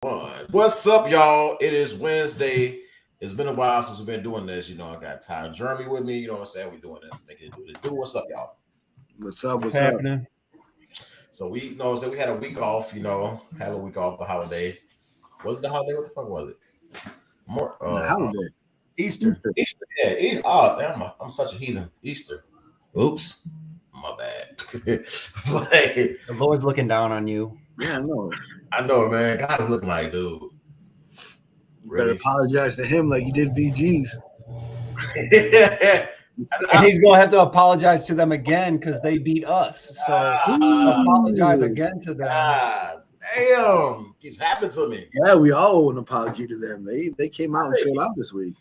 One. What's up, y'all? It is Wednesday. It's been a while since we've been doing this. I got Ty and Jeremy with me. You know what I'm saying? We're doing it, making it do the do. What's up, y'all? What's up? What's What's up? happening? So we had a week off. Had a week off the holiday. Was it the holiday? What the fuck was it? More The holiday. Easter. Easter. Easter. Yeah, Easter. Oh damn, I'm such a heathen. Easter. Oops, my bad. Like, The Lord's looking down on you. Yeah, I know. I know, man. God is looking like, dude. You better Really? apologize to him like you did VG's. And he's going to have to apologize to them again because they beat us. So apologize again to them. God damn, it's happened to me. Yeah, we all owe an apology to them. They came out and showed out this week.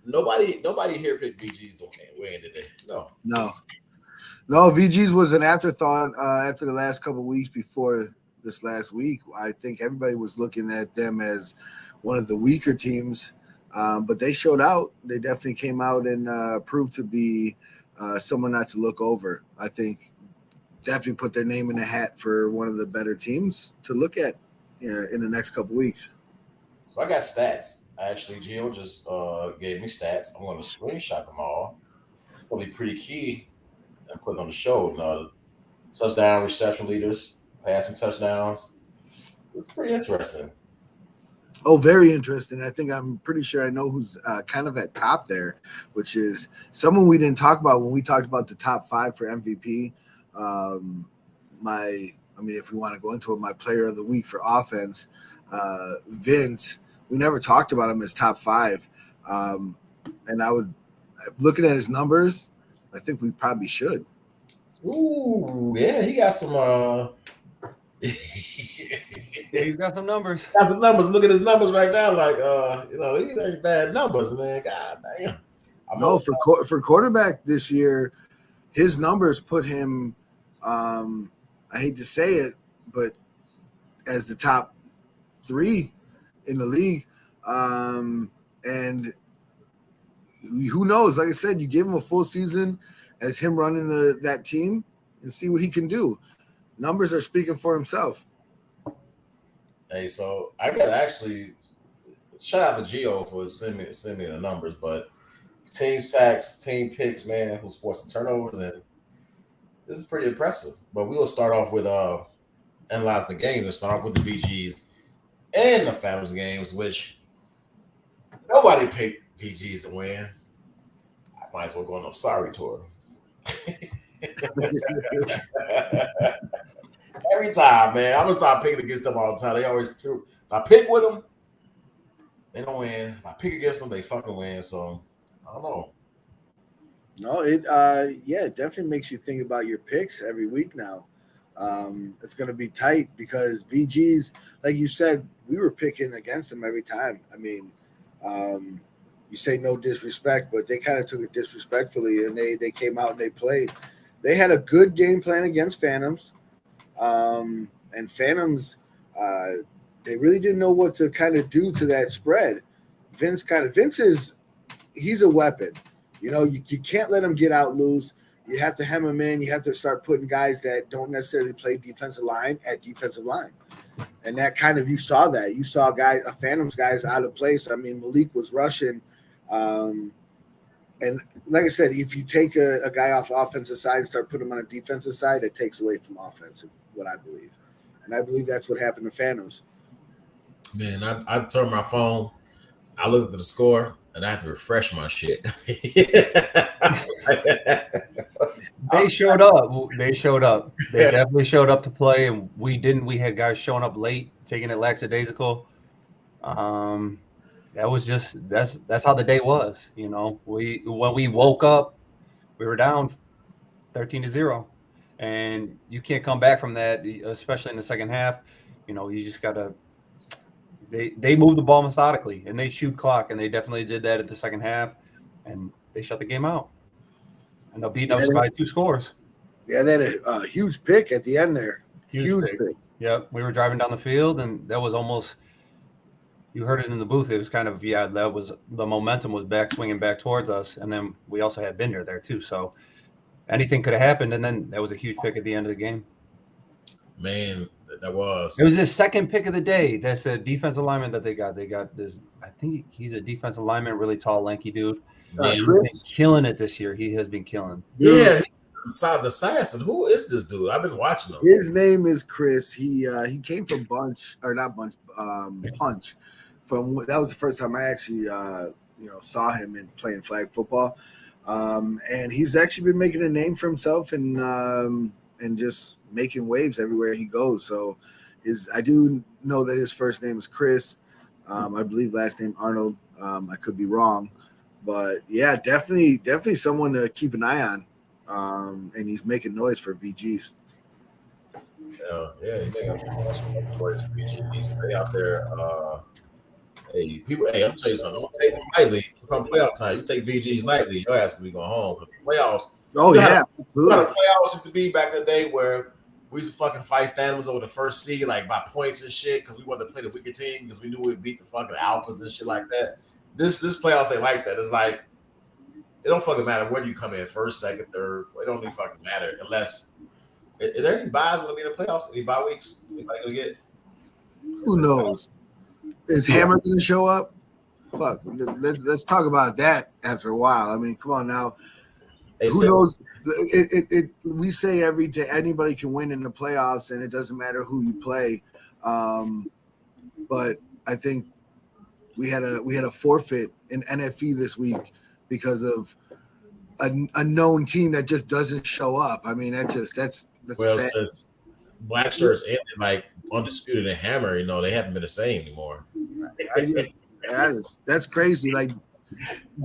Nobody here picked BG's don't win today. No, VG's was an afterthought after the last couple of weeks before this last week. I think everybody was looking at them as one of the weaker teams, but they showed out. They definitely came out and proved to be someone not to look over. I think definitely put their name in the hat for one of the better teams to look at in the next couple of weeks. So I got stats. Actually, Gio just gave me stats. I'm going to screenshot them all. It's going to be pretty key and put it on the show. Touchdown reception leaders, passing touchdowns. It's pretty interesting. Oh, very interesting. I think I'm pretty sure I know who's kind of at top there, which is someone we didn't talk about when we talked about the top 5 for MVP. If we want to go into it, my player of the week for offense, Vince. We never talked about him as top 5. And I would, looking at his numbers, I think we probably should. Ooh, yeah, he got some. He's got some numbers. Got some numbers. Look at his numbers right now. Like, these ain't bad numbers, man. God damn. No, for quarterback this year, his numbers put him. I hate to say it, but as the top 3 in the league, and who knows? Like I said, you give him a full season as him running that team and see what he can do. Numbers are speaking for himself. Hey, so I got to actually shout out to Gio for sending me the numbers, but team sacks, team picks, man, who's forcing turnovers, and this is pretty impressive. But we will start off with analyzing the game. Let's start off with the VGs and the Phantoms games, which nobody picked VGs to win. I might as well go on a sorry tour. Every time, man. I'm gonna start picking against them all the time. They always if I pick with them, they don't win. If I pick against them, they fucking win. So I don't know. No, it definitely makes you think about your picks every week now. It's going to be tight because VGs, like you said, we were picking against them every time. I mean, you say no disrespect, but they kind of took it disrespectfully, and they came out and they played. They had a good game plan against Phantoms, and Phantoms, they really didn't know what to kind of do to that spread. Vince he's a weapon. You can't let him get out loose. You have to hem him in. You have to start putting guys that don't necessarily play defensive line at defensive line. And that kind of, you saw that. You saw Phantoms guys out of place. I mean, Malik was rushing. And like I said, if you take a guy off the offensive side and start putting him on a defensive side, it takes away from offense, what I believe. And I believe that's what happened to Phantoms. Man, I turned my phone, I looked at the score, and I have to refresh my shit. They showed up. They definitely showed up to play, and we didn't. We had guys showing up late, taking it lackadaisical. That was just that's how the day was. When we woke up, we were down 13-0, and you can't come back from that, especially in the second half. You just gotta. They move the ball methodically and they shoot clock, and they definitely did that at the second half, and they shut the game out. And they're beating us by 2 scores. Yeah, they had a huge pick at the end there. Huge pick. Yep, we were driving down the field, and that was almost. You heard it in the booth. It was kind of that was the momentum was swinging back towards us, and then we also had Binder there too. So anything could have happened, and then that was a huge pick at the end of the game. Man, That was. It was his second pick of the day. That's a defensive lineman that they got. They got this. I think he's a defensive lineman, really tall, lanky dude. Yeah. He's been Chris. killing it this year. He has been killing. Yeah, he's the assassin. Who is this dude? I've been watching him. His name is Chris. He came from Punch. From that was the first time I actually saw him in playing flag football, and he's actually been making a name for himself and just making waves everywhere he goes. So I do know that his first name is Chris. I believe last name Arnold. I could be wrong, but yeah, definitely someone to keep an eye on. And he's making noise for VGs. Yeah, he's making noise for VGs. Stay out there. Hey, people. Hey, I'm tell you something. Don't take them lightly. Come playoff time, you take VGs lightly. Your ass will be going home because the playoffs. Oh yeah, absolutely. The playoffs used to be back in the day where we used to fucking fight Phantoms over the first seed, like by points and shit, because we wanted to play the weaker team because we knew we'd beat the fucking alphas and shit like that. This playoffs ain't like that. It's like it don't fucking matter where you come in, first, second, third. It don't even fucking matter unless. Is there any buys gonna be in the playoffs? Any bye weeks? Anybody gonna get? Who knows? Is Hammer gonna show up? Fuck. Let's talk about that after a while. I mean, come on now. Who knows? We say every day anybody can win in the playoffs, and it doesn't matter who you play. But I think we had a forfeit in NFE this week because of a known team that just doesn't show up. I mean, that's well, sad. since Black Shirts ended like Undisputed and Hammer, they haven't been the same anymore. That's crazy. Like,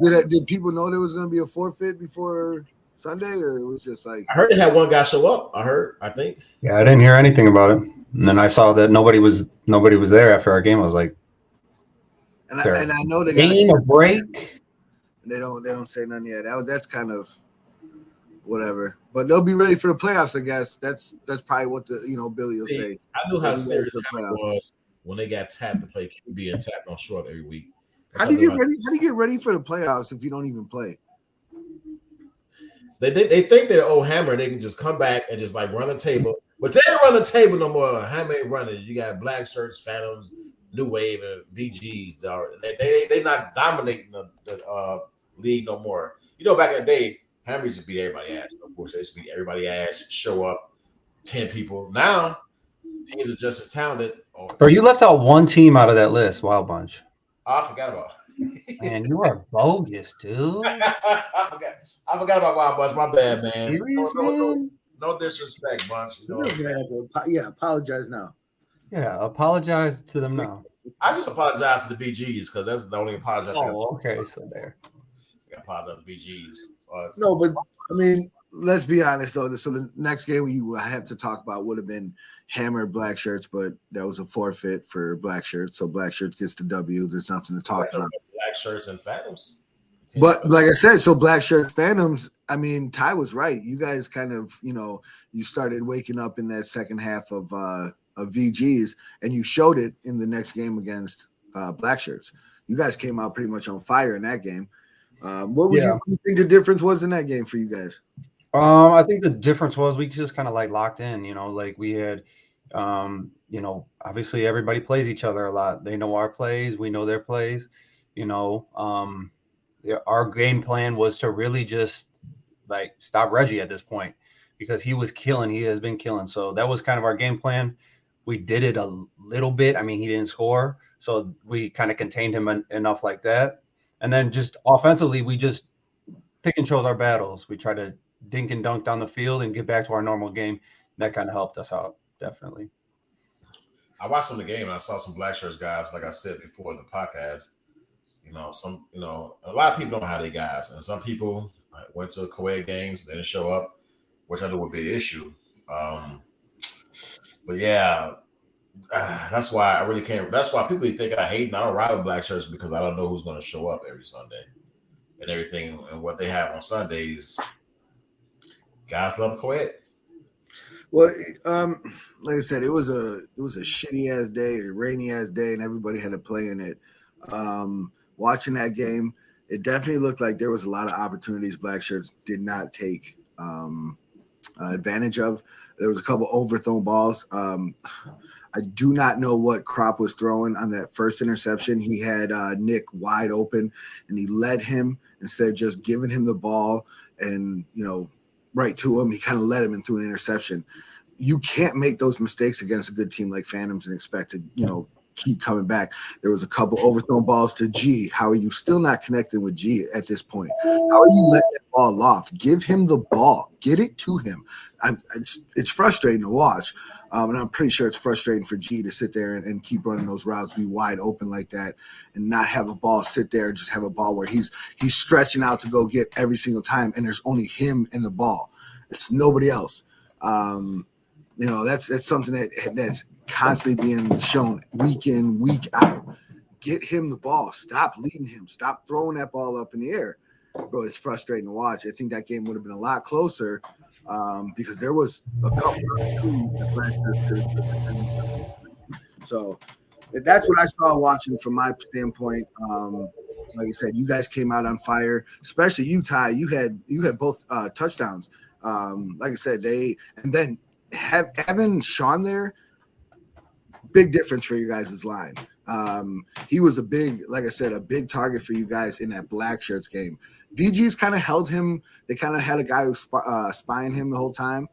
did people know there was going to be a forfeit before Sunday, or it was just like I heard they had one guy show up. I think. Yeah, I didn't hear anything about it, and then I saw that nobody was there after our game. I was like, and I know they got a break. They don't say nothing yet. That's kind of whatever, but they'll be ready for the playoffs. I guess that's probably what the Billy will say. I knew how serious it was when they got tapped to play QB and tapped don't show up every week. How do you get ready for the playoffs if you don't even play? They think they're Hammer. They can just come back and just like run the table, but they don't run the table no more. Hammer ain't running. You got Black Shirts, Phantoms, New Wave, and VGs. They not dominating the league no more. Back in the day, Hammer used to beat everybody ass. Of course, they used to beat everybody ass. Show up, 10 people. Now teams are just as talented. Bro, you left out one team out of that list, Wild Bunch. I forgot about. Man, you are bogus, dude. I forgot about Wild Bunch. My bad, man. Serious, man? No disrespect, Bunch. Yeah, apologize now. Yeah, apologize to them now. I just apologize to the BGs because that's the only apology. Okay, so there. I apologize to BGs. No, but I mean, let's be honest though. So the next game we have to talk about would have been Hammer Black Shirts, but that was a forfeit for Black Shirts. So Black Shirts gets the W. There's nothing to talk about. Black Shirts and Phantoms. But like I said, so Black Shirts, Phantoms, I mean, Ty was right. You guys kind of, you started waking up in that second half of VGs, and you showed it in the next game against Black Shirts. You guys came out pretty much on fire in that game. What would you think the difference was in that game for you guys? I think the difference was we just kind of like locked in, like we had, obviously everybody plays each other a lot. They know our plays, we know their plays, our game plan was to really just like stop Reggie at this point because he was killing. He has been killing. So that was kind of our game plan. We did it a little bit. I mean, he didn't score, so we kind of contained him enough like that. And then just offensively, we just pick and chose our battles. We try to dink and dunk down the field and get back to our normal game. That kind of helped us out, definitely. I watched some of the game and I saw some Black Shirts guys, like I said before in the podcast. A lot of people don't know how they guys, and some people went to co-ed games, they didn't show up, which I knew would be an issue. But yeah, that's why I really can't. That's why people think I hate. I don't ride with Black Shirts because I don't know who's going to show up every Sunday and everything, and what they have on Sundays. Guys love co-ed. Well, like I said, it was a shitty ass day, a rainy ass day, and everybody had to play in it. Watching that game, it definitely looked like there was a lot of opportunities Black Shirts did not take advantage of. There was a couple overthrown balls. I do not know what Crop was throwing on that first interception. He had Nick wide open, and he led him instead of just giving him the ball and, right to him. He kind of led him into an interception. You can't make those mistakes against a good team like Phantoms and expect to, keep coming back. There was a couple overthrown balls to G. How are you still not connecting with G at this point? How are you letting that ball loft? Give him the ball. Get it to him. It's frustrating to watch. And I'm pretty sure it's frustrating for G to sit there and keep running those routes, be wide open like that, and not have a ball sit there and just have a ball where he's stretching out to go get every single time, and there's only him and the ball. It's nobody else. That's something that's constantly being shown week in, week out. Get him the ball. Stop leading him. Stop throwing that ball up in the air. Bro, it's frustrating to watch. I think that game would have been a lot closer because there was a couple of so that's what I saw watching from my standpoint. Like I said, you guys came out on fire, especially you, Ty. You had both touchdowns. Like I said, and then having Sean there, big difference for you guys' line. He was a big target for you guys in that Black Shirts game. VG's kind of held him. They kind of had a guy who spying him the whole time.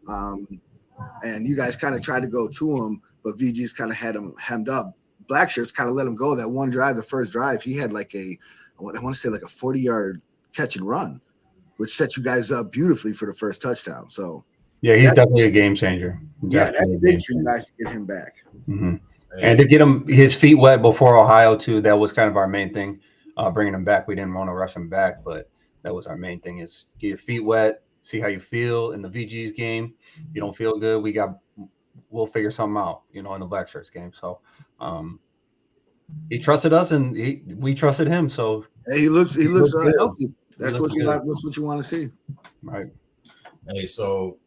And you guys kind of tried to go to him, but VG's kind of had him hemmed up. Black Shirts kind of let him go that one drive, the first drive. He had I want to say a 40-yard catch and run, which set you guys up beautifully for the first touchdown. So yeah, he's definitely a game changer. Yeah, that's big for you guys to get him back. Mm-hmm. And to get his feet wet before Ohio too, that was kind of our main thing. Bringing him back, we didn't want to rush him back, but that was our main thing: is get your feet wet, see how you feel in the VG's game. You don't feel good, we'll figure something out, in the Black Shirts game. So he trusted us, and we trusted him. So he looks healthy. That's what you like. That's what you want to see, right? Hey, so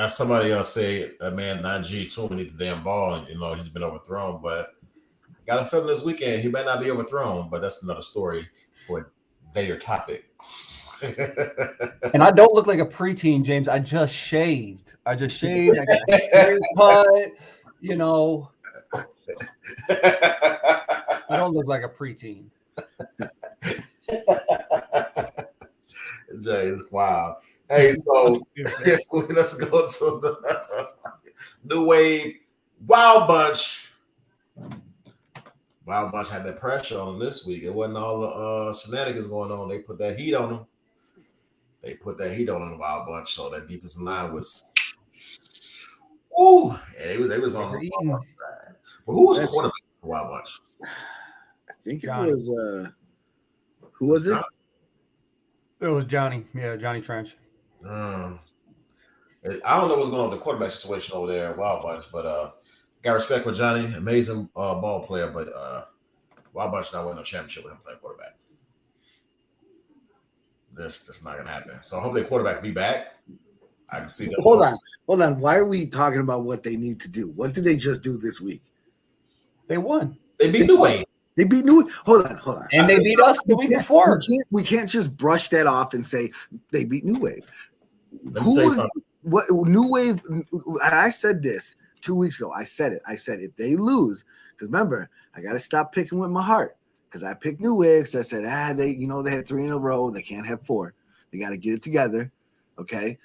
somebody else say, man, not G too many the damn ball, and he's been overthrown, but got a feeling this weekend he might not be overthrown, but that's another story for their topic. And I don't look like a preteen, James. I just shaved. I got a haircut, I don't look like a preteen. James, wow. Hey, so let's go to the New Wave Wild Bunch. Wild Bunch had that pressure on them this week. It wasn't all the shenanigans going on. They put that heat on them. The Wild Bunch. So that defensive line was, they was on the Wild Bunch side. But who was the quarterback for Wild Bunch? I think it was who was it? It was Johnny. Yeah, Johnny Trench. I don't know what's going on with the quarterback situation over there at Wild Bunch, but got respect for Johnny, amazing ball player, but Wild Bunch not winning a championship with him playing quarterback. That's not gonna happen. So hopefully the quarterback be back. I can see that. Hold on. Why are we talking about what they need to do? What did they just do this week? They won. They beat New Wave. Hold on. And they beat us the week before. We can't just brush that off and say they beat New Wave. Let me tell you something. What New Wave? And I said this 2 weeks ago. I said it. I said if they lose, because remember, I got to stop picking with my heart. Because I picked New Wave. So I said, they had 3 in a row. They can't have 4. They got to get it together. Okay.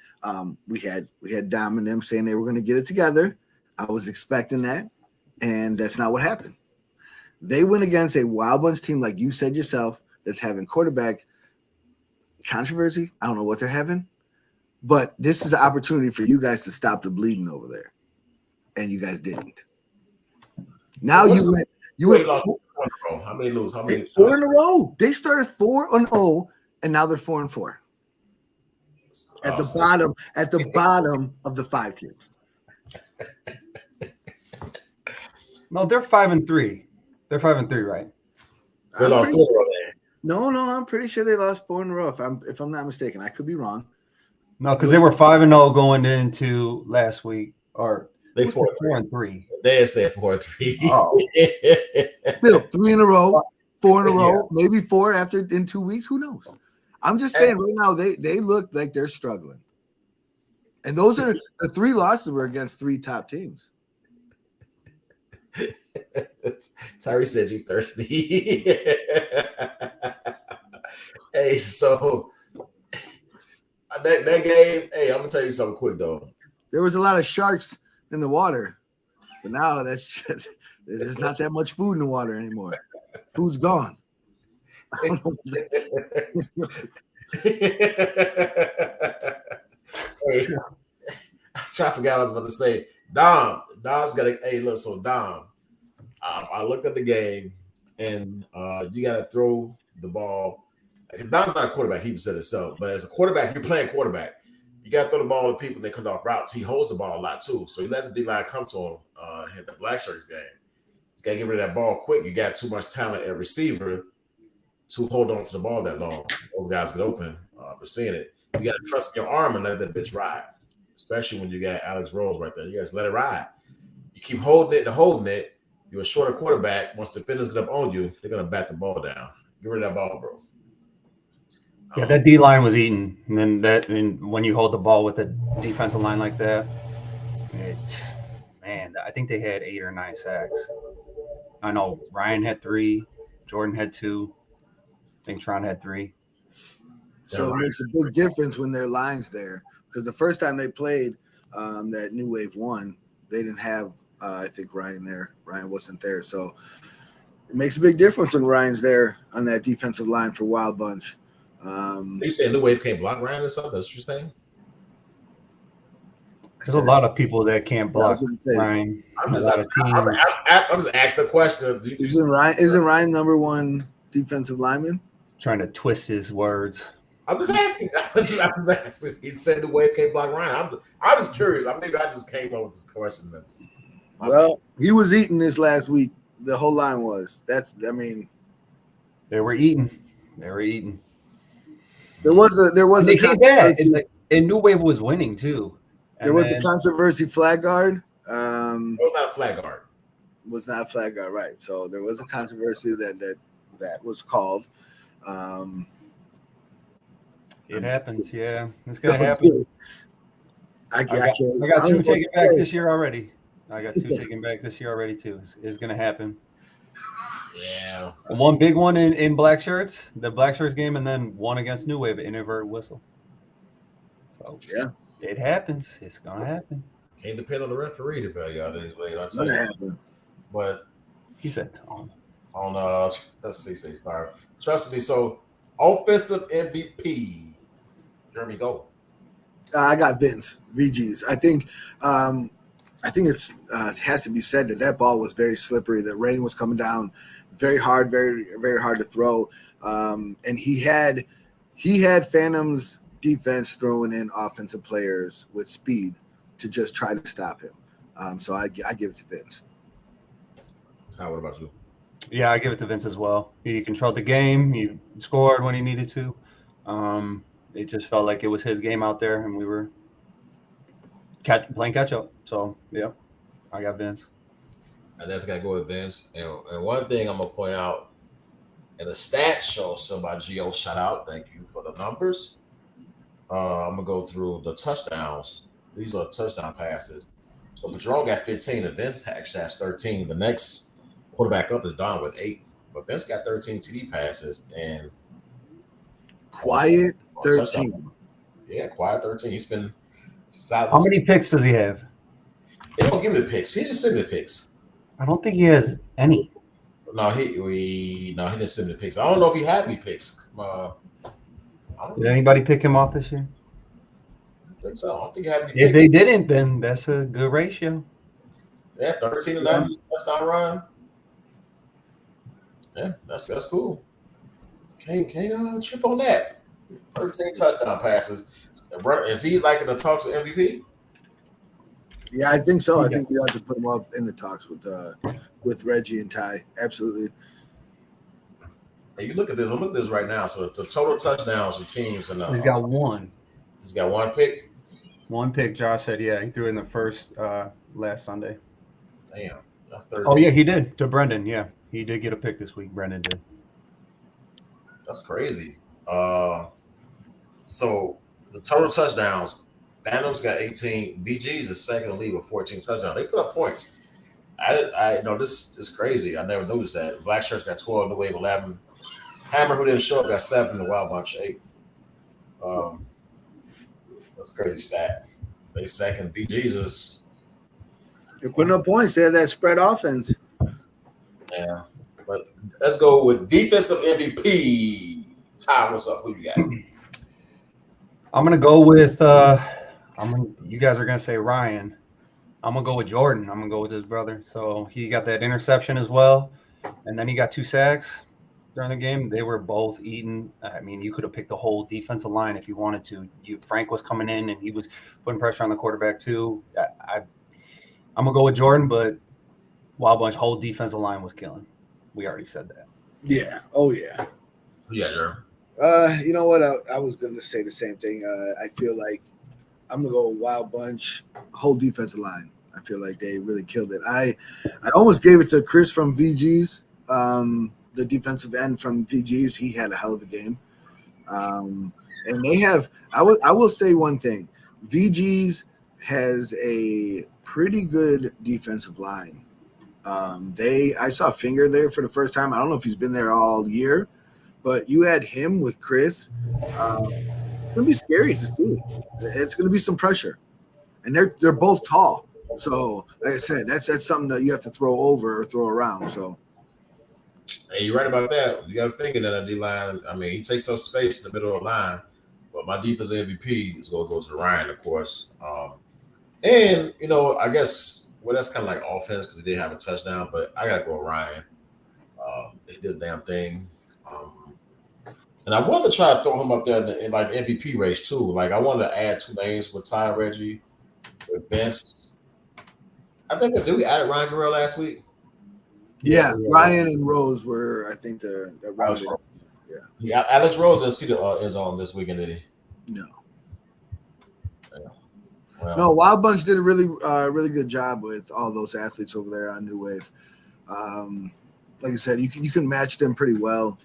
We had Dom and them saying they were going to get it together. I was expecting that, and that's not what happened. They went against a Wild Bunch team, like you said yourself, that's having quarterback controversy. I don't know what they're having, but this is an opportunity for you guys to stop the bleeding over there, and you guys didn't. Now you lost 4 in a row. How many lose? How many? 4 in a row. They started 4-0, and now they're 4-4. At the bottom of the 5 teams. No, they're 5-3. They're 5-3, right? So they lost 4 in a row. No, I'm pretty sure they lost 4 in a row. If I'm not mistaken, I could be wrong. No, because they were 5-0 going into last week, or they 4-3. They said 4-3. Oh, Bill, 3 in a row, 4 in a row, maybe 4 in 2 weeks. Who knows? I'm just saying right now they look like they're struggling, and those are the 3 losses were against 3 top teams. Tyree said you thirsty. Hey, so that game, hey, I'm gonna tell you something quick though. There was a lot of sharks in the water, but now there's not that much food in the water anymore. Food's gone. Hey, I forgot what I was about to say. Dom's got a hey, look, so Dom. I looked at the game and you gotta throw the ball. Like, Dom's not a quarterback, he said himself, but as a quarterback, you're playing quarterback. You gotta throw the ball to people and they come off routes. He holds the ball a lot too. So he lets the D line come to him in the Black Shirts game. He's gotta get rid of that ball quick. You got too much talent at receiver to hold on to the ball that long. Those guys get open, but seeing it, you got to trust your arm and let that bitch ride. Especially when you got Alex Rose right there, you guys let it ride. You keep holding it. You're a shorter quarterback. Once the defenders get up on you, they're gonna bat the ball down. Get rid of that ball, bro. Yeah, that D line was eating, and then when you hold the ball with the defensive line like that, I think they had 8 or 9 sacks. I know Ryan had 3, Jordan had 2. I think Tron had 3. So it makes a big difference when their line's there. Because the first time they played that New Wave 1, they didn't have, I think, Ryan there. Ryan wasn't there. So it makes a big difference when Ryan's there on that defensive line for Wild Bunch. You saying New Wave can't block Ryan or something? That's what you're saying? There's a lot of people that can't block Ryan. I'm just asking a question. Isn't Ryan number 1 defensive lineman? Trying to twist his words. I'm just asking. He said the Wave can't block Ryan. I'm just curious. Maybe I just came up with this question. Well, he was eating this last week. The whole line was. They were eating. There was a controversy. And New Wave was winning too. There was a controversy flag guard. It was not a flag guard. Was not a flag guard, right? So there was a controversy that was called. It happens, yeah. It's gonna happen. I got 2 taken back this year already. Too. It's gonna happen. Yeah. And one big one in Black Shirts, the Black Shirts game, and then one against New Wave, inadvertent whistle. So yeah, it happens. It's gonna happen. Can't depend on the referee to bail you out these ways. I'll tell you. But he said on let's see, start. Trust me. So offensive MVP, Jeremy, go. I got Vince VGs. I think it's it has to be said that ball was very slippery. The rain was coming down, very hard, very very hard to throw. And he had Phantom's defense throwing in offensive players with speed to just try to stop him. So I give it to Vince. What about you? Yeah, I give it to Vince as well. He controlled the game. He scored when he needed to. It just felt like it was his game out there, and we were playing catch up. So yeah, I got Vince. I definitely got to go with Vince. And one thing I'm gonna point out, and the stats show somebody Gio shout out. Thank you for the numbers. I'm gonna go through the touchdowns. These are touchdown passes. So Padron got 15, and Vince actually has 13. The next quarterback up is Don with 8, but Vince got 13 TD passes and quiet 13. Yeah, quiet 13. He's been solid. How many picks does he have? They don't give him the picks. He didn't send me the picks. I don't think he has any. No, he didn't send me the picks. I don't know if he had any picks. Did anybody pick him off this year? I think so. I don't think he had any If picks. they didn't, then that's a good ratio. Yeah, 13-11 touchdown run. Yeah, that's cool. Can't trip on that. 13 touchdown passes. Is he like in the talks with MVP? Yeah, I think so. I think you have to put him up in the talks with Reggie and Ty. Absolutely. Hey, you look at this. I'm looking at this right now. So the total touchdowns for teams, and he's got one. He's got one pick. One pick. Josh said, yeah, he threw in the first last Sunday. Damn. That's 13. Oh yeah, he did to Brendan. Yeah, he did get a pick this week. Brendan did. That's crazy. So the total touchdowns, Phantom's got 18. BG's is second lead with 14 touchdowns. They put up points. I know this is crazy. I never noticed that. Black shirts got 12, New Wave 11. Hammer, who didn't show up, got 7. The Wild Bunch 8. Um, that's a crazy stat. They second. B Jesus. They're putting up points. They have that spread offense. Yeah, but let's go with defensive MVP. Ty, what's up? Who you got? I'm gonna go with. You guys are gonna say Ryan. I'm gonna go with Jordan. I'm gonna go with his brother. So he got that interception as well, and then he got 2 sacks during the game. They were both eating. I mean, you could have picked the whole defensive line if you wanted to. Frank was coming in and he was putting pressure on the quarterback too. I'm gonna go with Jordan, but Wild Bunch whole defensive line was killing. We already said that. Yeah. Oh yeah. Yeah, Jeremy. You know what? I was going to say the same thing. I feel like I'm going to go Wild Bunch, whole defensive line. I feel like they really killed it. I almost gave it to Chris from VG's, the defensive end from VG's. He had a hell of a game. And they have – I will say one thing. VG's has a pretty good defensive line. I saw Finger there for the first time. I don't know if he's been there all year. But you add him with Chris, it's going to be scary to see. It's going to be some pressure, and they're both tall. So, like I said, that's something that you have to throw over or throw around. So, hey, you're right about that. You got to think in that D line. I mean, he takes up space in the middle of the line. But my defensive MVP is going to go to Ryan, of course. And I guess that's kind of like offense because he did have a touchdown. But I got to go with Ryan. He did a damn thing. And I wanted to try to throw him up there in like the MVP race too. Like I wanted to add 2 names with Ty Reggie, with Vince. I think did we add Ryan Guerrero last week? Yeah, Ryan and Rose were I think the round. Yeah, Alex Rose didn't see the is on this weekend, did he? No. Yeah. Well, No, Wild Bunch did a really good job with all those athletes over there on New Wave. Like I said, you can match them pretty well.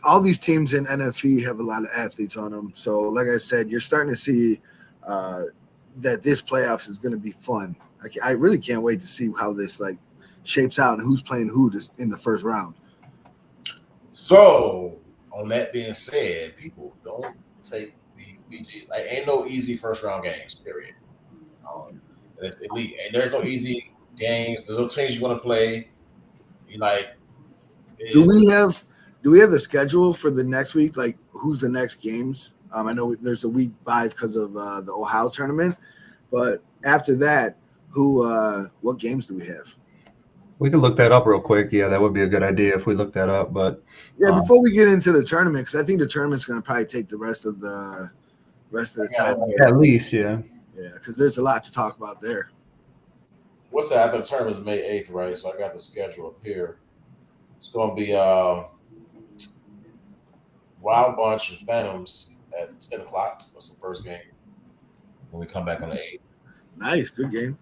All these teams in NFE have a lot of athletes on them. So, like I said, you're starting to see that this playoffs is going to be fun. I really can't wait to see how this shapes out and who's playing who in the first round. So, on that being said, people don't take these BGs. Like, ain't no easy first round games. Period. Elite, and there's no easy games. There's no teams you want to play. Do we have the schedule for the next week? Like, who's the next games? I know there's a week by because of the Ohio tournament, but after that, what games do we have? We could look that up real quick. Yeah, that would be a good idea if we look that up. But yeah, before we get into the tournament, because I think the tournament's going to probably take the rest of the time. At least, yeah. Yeah, because there's a lot to talk about there. What's that? After the tournament is May 8th, right? So I got the schedule up here. It's going to be Wild Bunch and Phantoms at 10 o'clock. That's the first game. When we come back on the 8th. Nice, good game.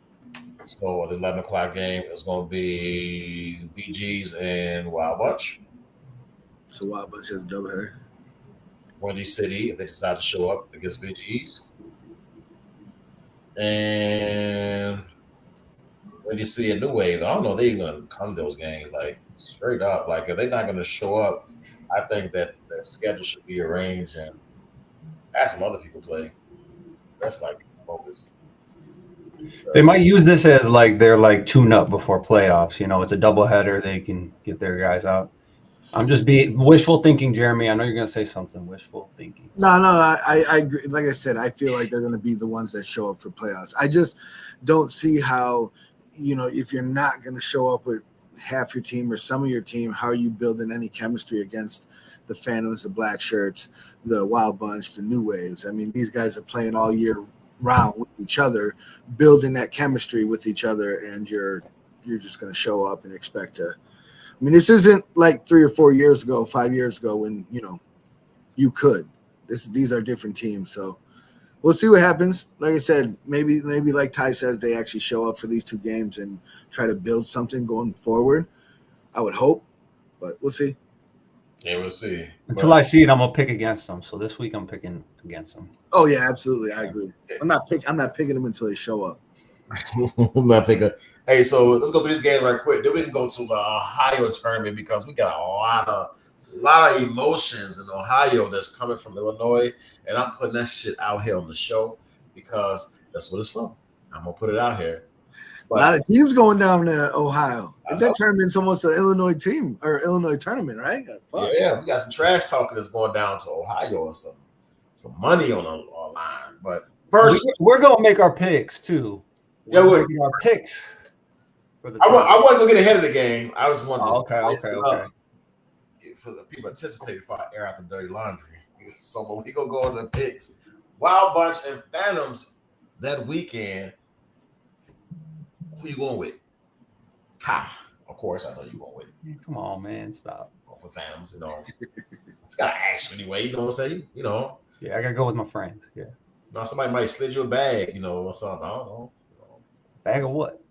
So the 11 o'clock game is going to be BG's and Wild Bunch. So Wild Bunch has a doubleheader. Windy City, if they decide to show up against BG's. And Windy City and New Wave, I don't know if they're going to come to those games. Like, straight up. Like, if they're not going to show up, I think that their schedule should be arranged and have some other people play. That's like focus. So, they might use this as their tune up before playoffs. It's a doubleheader. They can get their guys out. I'm just being wishful thinking, Jeremy. I know you're going to say something. Wishful thinking. No, I agree. Like I said, I feel like they're going to be the ones that show up for playoffs. I just don't see how, if you're not going to show up with half your team or some of your team, how are you building any chemistry against the Phantoms, the Black Shirts, the Wild Bunch, the New Waves? I mean, these guys are playing all year round with each other, building that chemistry with each other, and you're just going to show up and expect to. I mean, this isn't like 3 or 4 years ago, 5 years ago when you could. These are different teams, so we'll see what happens. Like I said, maybe like Ty says, they actually show up for these 2 games and try to build something going forward. I would hope, but we'll see. Yeah, we'll see. Until I see it, I'm gonna pick against them. So this week I'm picking against them. Oh yeah, absolutely. I agree. I'm not picking them until they show up. I think. Hey, so let's go through these games right quick. Then we can go to the Ohio tournament because we got a lot of emotions in Ohio that's coming from Illinois, and I'm putting that shit out here on the show because that's what it's for. I'm gonna put it out here. A lot of teams going down to Ohio. I That know. tournament's almost an Illinois team or Illinois tournament, right? Fuck. Yeah, we got some trash talking that's going down to Ohio or some money on the line. But first, we're gonna make our picks too. Yeah, we're making our picks. For the I want to go get ahead of the game. I just want to okay. So that people anticipate before I air out the dirty laundry. So, but we gonna go on the picks. Wild Bunch and Phantoms that weekend. Who you going with? Ty. Of course, I know you going with it. Come on, man, stop. For Phantoms, it's gotta ask anyway. You know what I'm saying? Yeah, I gotta go with my friends. Yeah. Now somebody might slid you a bag, or something. I don't know. Bag of what?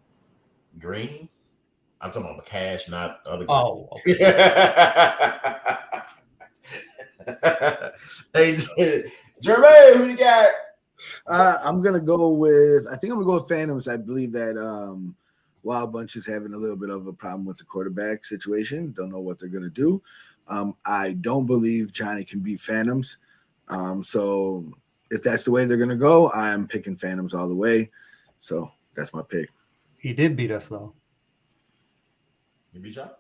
Green. I'm talking about the cash, not other. Oh. Okay. Hey, Jermaine, who you got? I'm gonna go with. I think I'm gonna go with Phantoms. I believe that Wild Bunch is having a little bit of a problem with the quarterback situation. Don't know what they're gonna do. I don't believe Johnny can beat Phantoms. So if that's the way they're gonna go, I'm picking Phantoms all the way. So that's my pick. He did beat us though. You beat John?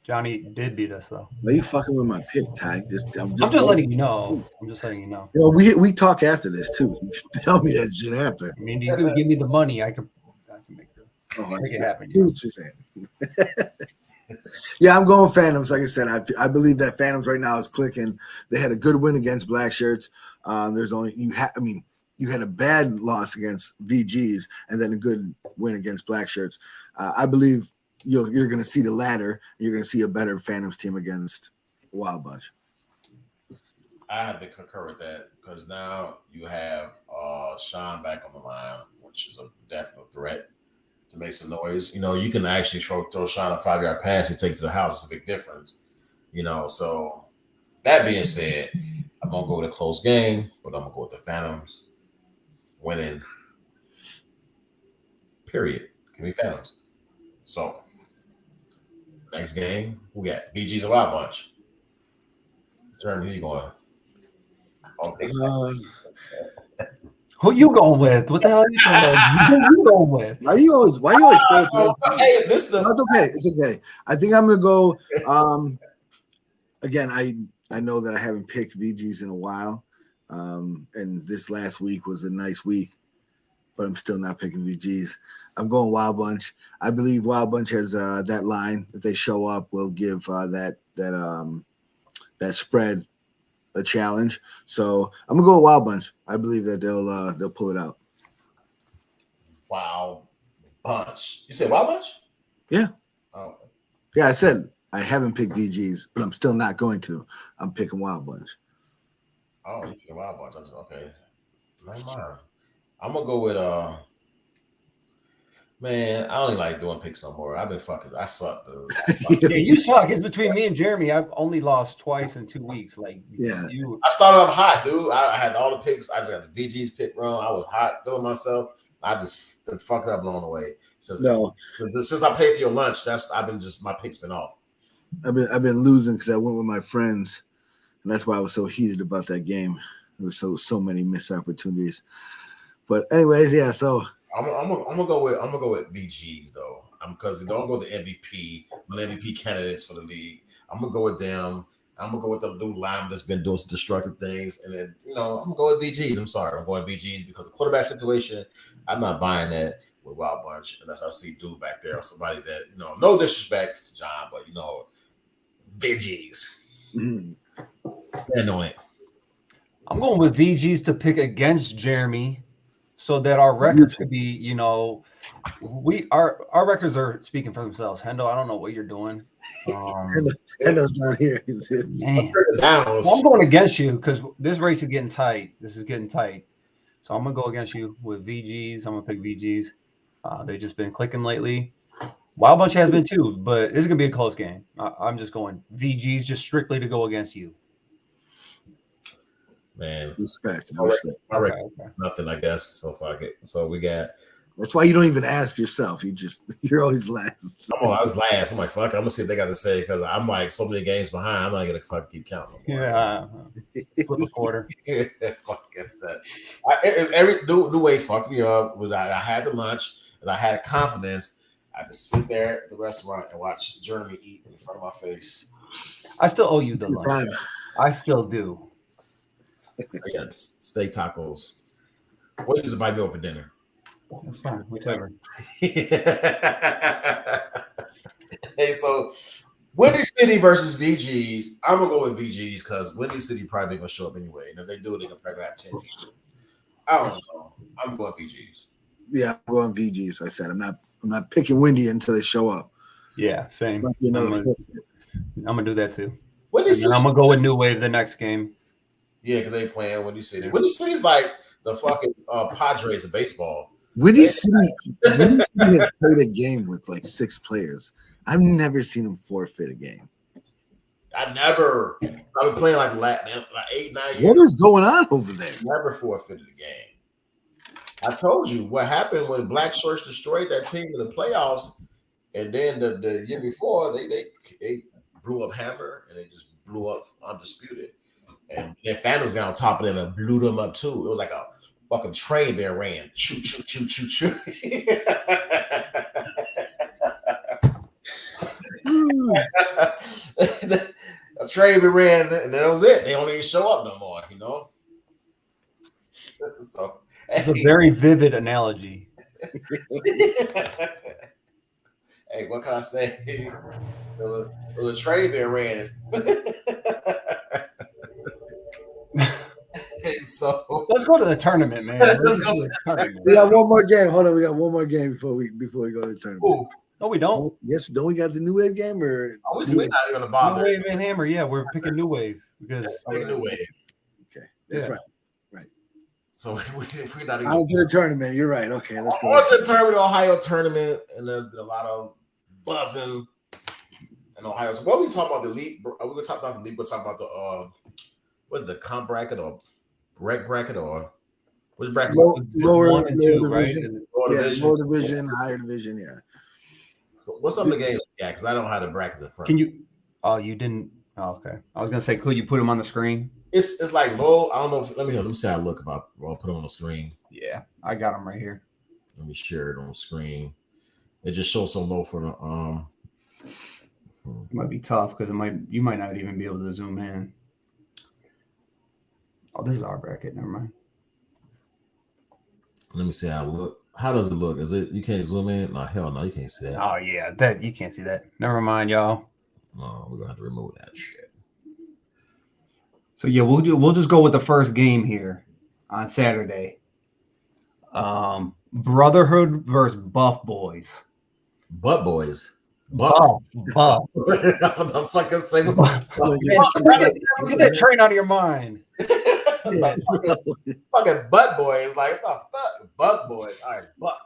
Johnny did beat us though. Are you fucking with my pick, Ty? I'm just letting you know. I'm just letting you know. We talk after this too. You should tell me that shit after. I mean, you can give me the money. I can make it happen. What you're saying. Yeah, I'm going Phantoms. Like I said, I believe that Phantoms right now is clicking. They had a good win against Black Shirts. You had a bad loss against VGs and then a good win against Black Shirts. I believe you're going to see the latter. You're going to see a better Phantoms team against Wild Bunch. I have to concur with that because now you have Sean back on the line, which is a definite threat to make some noise. You can actually throw Sean a 5-yard pass and take it to the house. It's a big difference. So that being said, I'm going to go with a close game, but I'm going to go with the Phantoms winning. Period. Give me Phantoms. So, next game, we got BG's a Wild Bunch. Jeremy, who you going? Okay. Who you going with? What the hell are you talking about? Who you going with? Why you always Hey, it's okay. It's okay. I think I'm gonna go. Again, I know that I haven't picked VGs in a while, and this last week was a nice week, but I'm still not picking VGs. I'm going Wild Bunch. I believe Wild Bunch has that line. If they show up, will give that spread a challenge. So I'm gonna go with Wild Bunch. I believe that they'll pull it out. Wild Bunch. You said Wild Bunch? Yeah. Oh. Yeah, I said I haven't picked VGs, but I'm still not going to. I'm picking Wild Bunch. Oh, you picking Wild Bunch? Okay. Never mind. I'm gonna go with Man, I don't even like doing picks no more. I've been fucking. I suck, dude. Yeah, you suck. It's between me and Jeremy. I've only lost twice in 2 weeks. Like, I started off hot, dude. I had all the picks. I just got the VG's pick wrong. I was hot, feeling myself. I just been fucking up, blown away. Since I paid for your lunch, my pick's been off. I've been losing because I went with my friends, and that's why I was so heated about that game. There was so many missed opportunities. But anyways, yeah. So I'm gonna go with VGs though. Because don't go with the MVP, my MVP candidates for the league. I'm gonna go with them. I'm gonna go with the new lineman that's been doing some destructive things, and then I'm gonna go with VGs. I'm sorry, I'm going VGs because the quarterback situation. I'm not buying that with Wild Bunch unless I see dude back there or somebody that no disrespect to John, but VGs. Mm-hmm. Stand on it. I'm going with VGs to pick against Jeremy, so that our records could be, our records are speaking for themselves. Hendo, I don't know what you're doing. Hendo's not here. Man. I'm going against you because this race is getting tight. This is getting tight. So I'm going to go against you with VGs. I'm going to pick VGs. They've just been clicking lately. Wild Bunch has been too, but this is going to be a close game. I'm just going VGs just strictly to go against you. Man, Respect. my record, my Okay, record is nothing, I guess. So fuck it. So we got. That's why you don't even ask yourself. You're always last. I was last. I'm like, fuck. I'm gonna see what they got to say because I'm like so many games behind. I'm not gonna fucking keep counting. No more. Yeah. Flip a quarter. Fuck that. It's every new way fucked me up. I had the lunch and I had confidence. I had to sit there at the restaurant and watch Jeremy eat in front of my face. I still owe you the lunch. I still do. Yeah, steak tacos. What you invite me over for dinner? That's fine. Whichever. Hey, so Windy City versus VGs. I'm gonna go with VGs because Windy City probably gonna show up anyway, and if they do, they can probably have 10 people. I don't know. I'm going VGs. Yeah, I'm going VGs. I said I'm not picking Windy until they show up. Yeah, same. Might be another I'm gonna do that too. Windy And City. then I'm gonna go with New Wave the next game. Yeah, because they playing Windy City. Windy City's like the fucking Padres of baseball. Windy City has played a game with like 6 players. I've never seen them forfeit a game. I've been playing like 8, 9 years. What is going on over there? Never forfeited a game. I told you what happened when Black Shorts destroyed that team in the playoffs, and then the year before they blew up Hammer and they just blew up Undisputed, and then Phantoms got on top of them and blew them up too. It was like a fucking train they ran. Choo choo choo choo choo. A train we ran, and that was it. They don't even show up no more, you know. So it's a very vivid analogy. Hey, what can I say? It was a train being ran. So let's go to the tournament, man. We got one more game. Hold on, we got one more game before we go to the tournament. Ooh. No, we don't. Yes, don't we got the New Wave game or? We're not gonna bother. New Wave and Hammer, yeah, we're picking New Wave because New Wave. Okay, that's right. So we're not even on to the tournament. You're right. Okay, let's go. On to the tournament, Ohio tournament, and there's been a lot of buzzing in Ohio. So what are we talking about? The league? Are we gonna talk about the league? We're talking about the what's it, the comp bracket or rec bracket or which bracket? Lower division, right? Lower division, higher division. Yeah. So what's some of the games? Yeah, because I don't have the brackets in front. Can you? Oh, you didn't. Oh, okay. I was gonna say, could you put them on the screen? It's like low. I don't know. Let me see how I look about. I'll put them on the screen. Yeah, I got them right here. Let me share it on the screen. It just shows so low for the It might be tough because you might not even be able to zoom in. Oh, this is our bracket. Never mind. Let me see how it look. How does it look? Is it you can't zoom in? No, hell no, you can't see that. Oh yeah, that you can't see that. Never mind, y'all. No, we're gonna have to remove that shit. So yeah, we'll just go with the first game here on Saturday. Brotherhood versus Buff Boys. Butt Boys. Buff. What the fuck is saying? Get that train out of your mind. Fucking Butt Boys, like the fuck, Buck Boys. All right, Buck.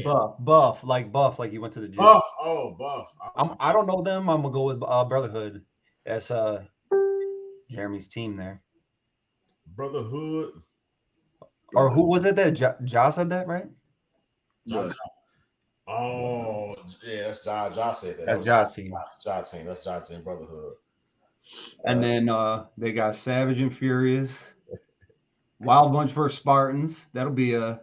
All right, Buff, like you went to the gym. Buff. Oh, Buff. I don't know them. I'm gonna go with Brotherhood. That's Jeremy's team there. Brotherhood. Or who was it that Ja said that, right? Ja. Oh, yeah, that's Ja. Ja said that. That's Ja's team. Ja's team. That's Ja's team. Brotherhood. And then they got Savage and Furious, Wild Bunch versus Spartans. That'll be a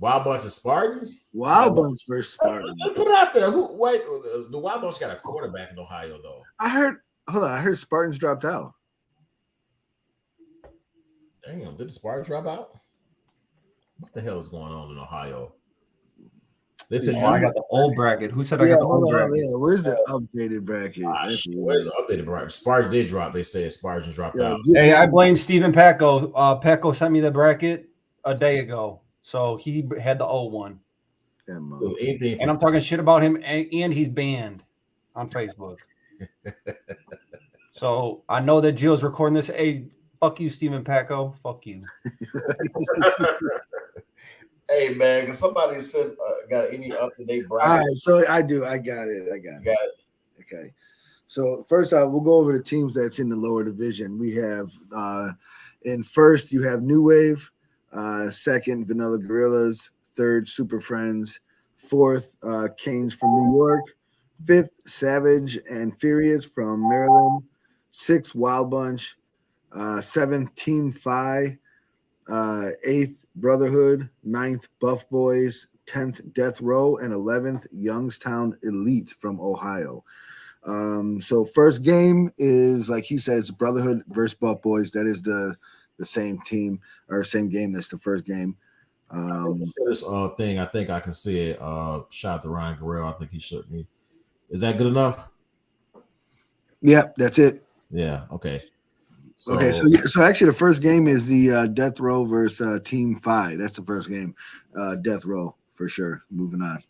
Wild Bunch of Spartans. Wild Bunch versus Spartans. Let's put it out there. Wait, the Wild Bunch got a quarterback in Ohio though. I heard Spartans dropped out. Damn, did the Spartans drop out? What the hell is going on in Ohio? I got the old bracket. Who said I got the old bracket? Yeah, where's the updated bracket? Where's the updated bracket? Spartans did drop. They said Spartans dropped out. Hey, I blame Stephen Packo. Packo sent me the bracket a day ago, so he had the old one. And I'm talking shit about him, and he's banned on Facebook. So I know that Jill's recording this. Hey, fuck you, Stephen Packo. Fuck you. Hey man, can somebody said got any up-to-date bracket? All right, so I do. I got it. Okay. So first off, we'll go over the teams that's in the lower division. We have In first, you have New Wave. Second, Vanilla Gorillas. Third, Super Friends. Fourth, Canes from New York. Fifth, Savage and Furious from Maryland. Sixth, Wild Bunch. Seventh, Team Phi. Eighth, Brotherhood. Ninth, Buff Boys. 10th, Death Row. And 11th, Youngstown Elite from Ohio. So first game is, like he said, it's Brotherhood versus Buff Boys. That is the same team or same game. That's the first game. This thing, I think I can see it. Shout out to Ryan Guerrero. I think he shook me. Is that good enough? Yeah, that's it. Yeah. Okay. So actually, the first game is the Death Row versus Team Phi. That's the first game. Death Row for sure. Moving on.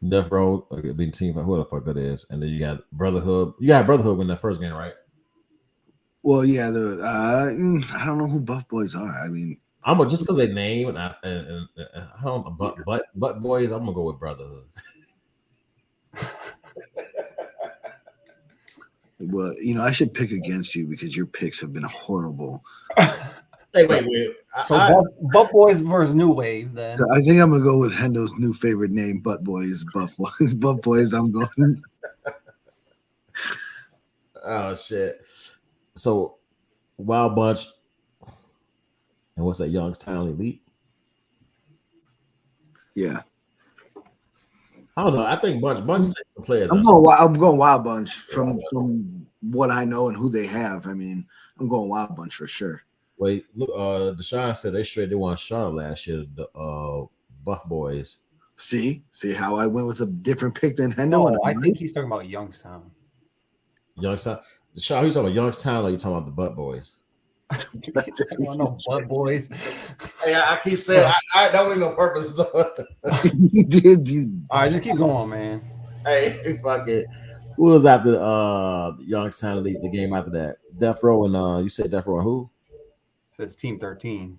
Death Row being Team Phi. Who the fuck that is? And then you got Brotherhood. You got Brotherhood in the first game, right? Well, yeah. I don't know who Buff Boys are. I mean, I'm gonna just because they name and I don't but boys. I'm gonna go with Brotherhood. Well, I should pick against you because your picks have been horrible. Hey, wait. Buff Boys versus New Wave. Then So I think I'm gonna go with Hendo's new favorite name, Butt Boys, Buff Boys, Buff Boys. I'm going. Oh shit! So Wild Bunch, and what's that? Youngstown Elite. Yeah, I don't know. I think Bunch takes some players. I'm going Wild Bunch from what I know and who they have. I mean, I'm going Wild Bunch for sure. Wait, look. Deshaun said they won Charlotte last year. The Buff Boys. See how I went with a different pick than Hendo. No, I think he's talking about Youngstown. Youngstown. Deshaun, you talking about Youngstown or you talking about the Butt Boys? I don't know, Butt Boys. Hey, I keep saying I don't need no purpose. You did. All right, just keep going, man. Hey, fuck it. Who was after Youngstown Elite? The game after that, Death Row and you said Death Row and who? Says Team 13.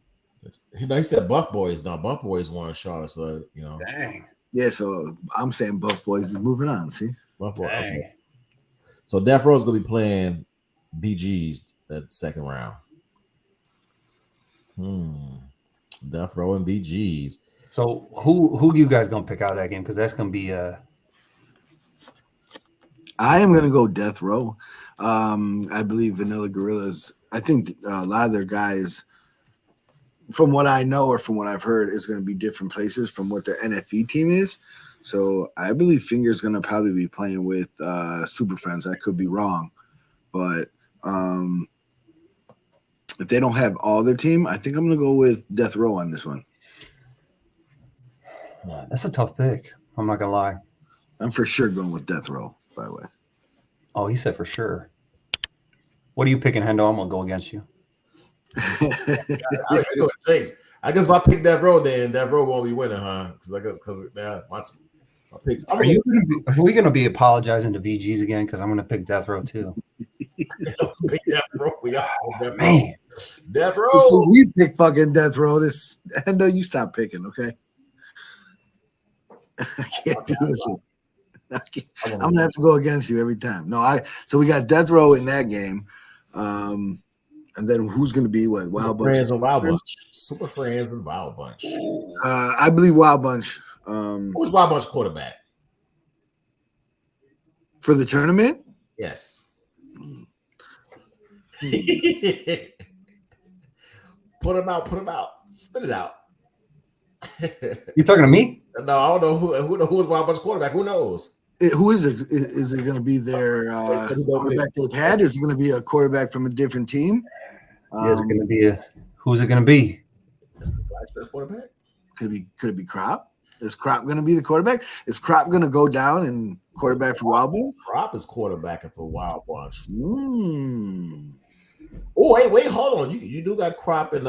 He said Buff Boys. No, Buff Boys won Charlotte, so Dang. Yeah, so I'm saying Buff Boys is moving on. See, Buff Boys. Okay. So Death Row is gonna be playing BGs that second round. Death Row and BGs. So who you guys gonna pick out of that game? Because that's gonna be I am gonna go Death Row. I believe Vanilla Gorillas. I think a lot of their guys, from what I know or from what I've heard, is going to be different places from what their NFE team is. So I believe Finger's going to probably be playing with Super Friends. I could be wrong, but if they don't have all their team, I think I'm going to go with Death Row on this one. that's a tough pick. I'm not gonna lie. I'm for sure going with Death Row, by the way. Oh, he said for sure. What are you picking, Hendo? I'm gonna go against you. I guess if I pick Death Row, then Death Row won't be winning, huh? Because my picks. Are we gonna be apologizing to VGs again? Because I'm gonna pick Death Row too. Pick Death Row. We are Death Man. Death Row. So you pick fucking Death Row. This Hendo, you stop picking, okay? I can't do it. I'm gonna have to go against you every time. So we got Death Row in that game. And then who's going to be what? Wild Bunch? Friends and Wild Bunch. Super Friends and Wild Bunch. I believe Wild Bunch. Who's Wild Bunch quarterback? For the tournament? Yes. Put him out. Spit it out. You talking to me? No, I don't know who is Wild Bunch quarterback. Who knows? Who is it? Is it going to be their quarterback they've had? Is it going to be a quarterback from a different team? Is it going to be who's it going to be? Is the quarterback? Could it be Crop? Is Crop going to be the quarterback? Is Crop going to go down and quarterback for Wild Bunch? Crop is quarterbacking for Wild Bunch. Oh, wait, hold on. You do got Crop and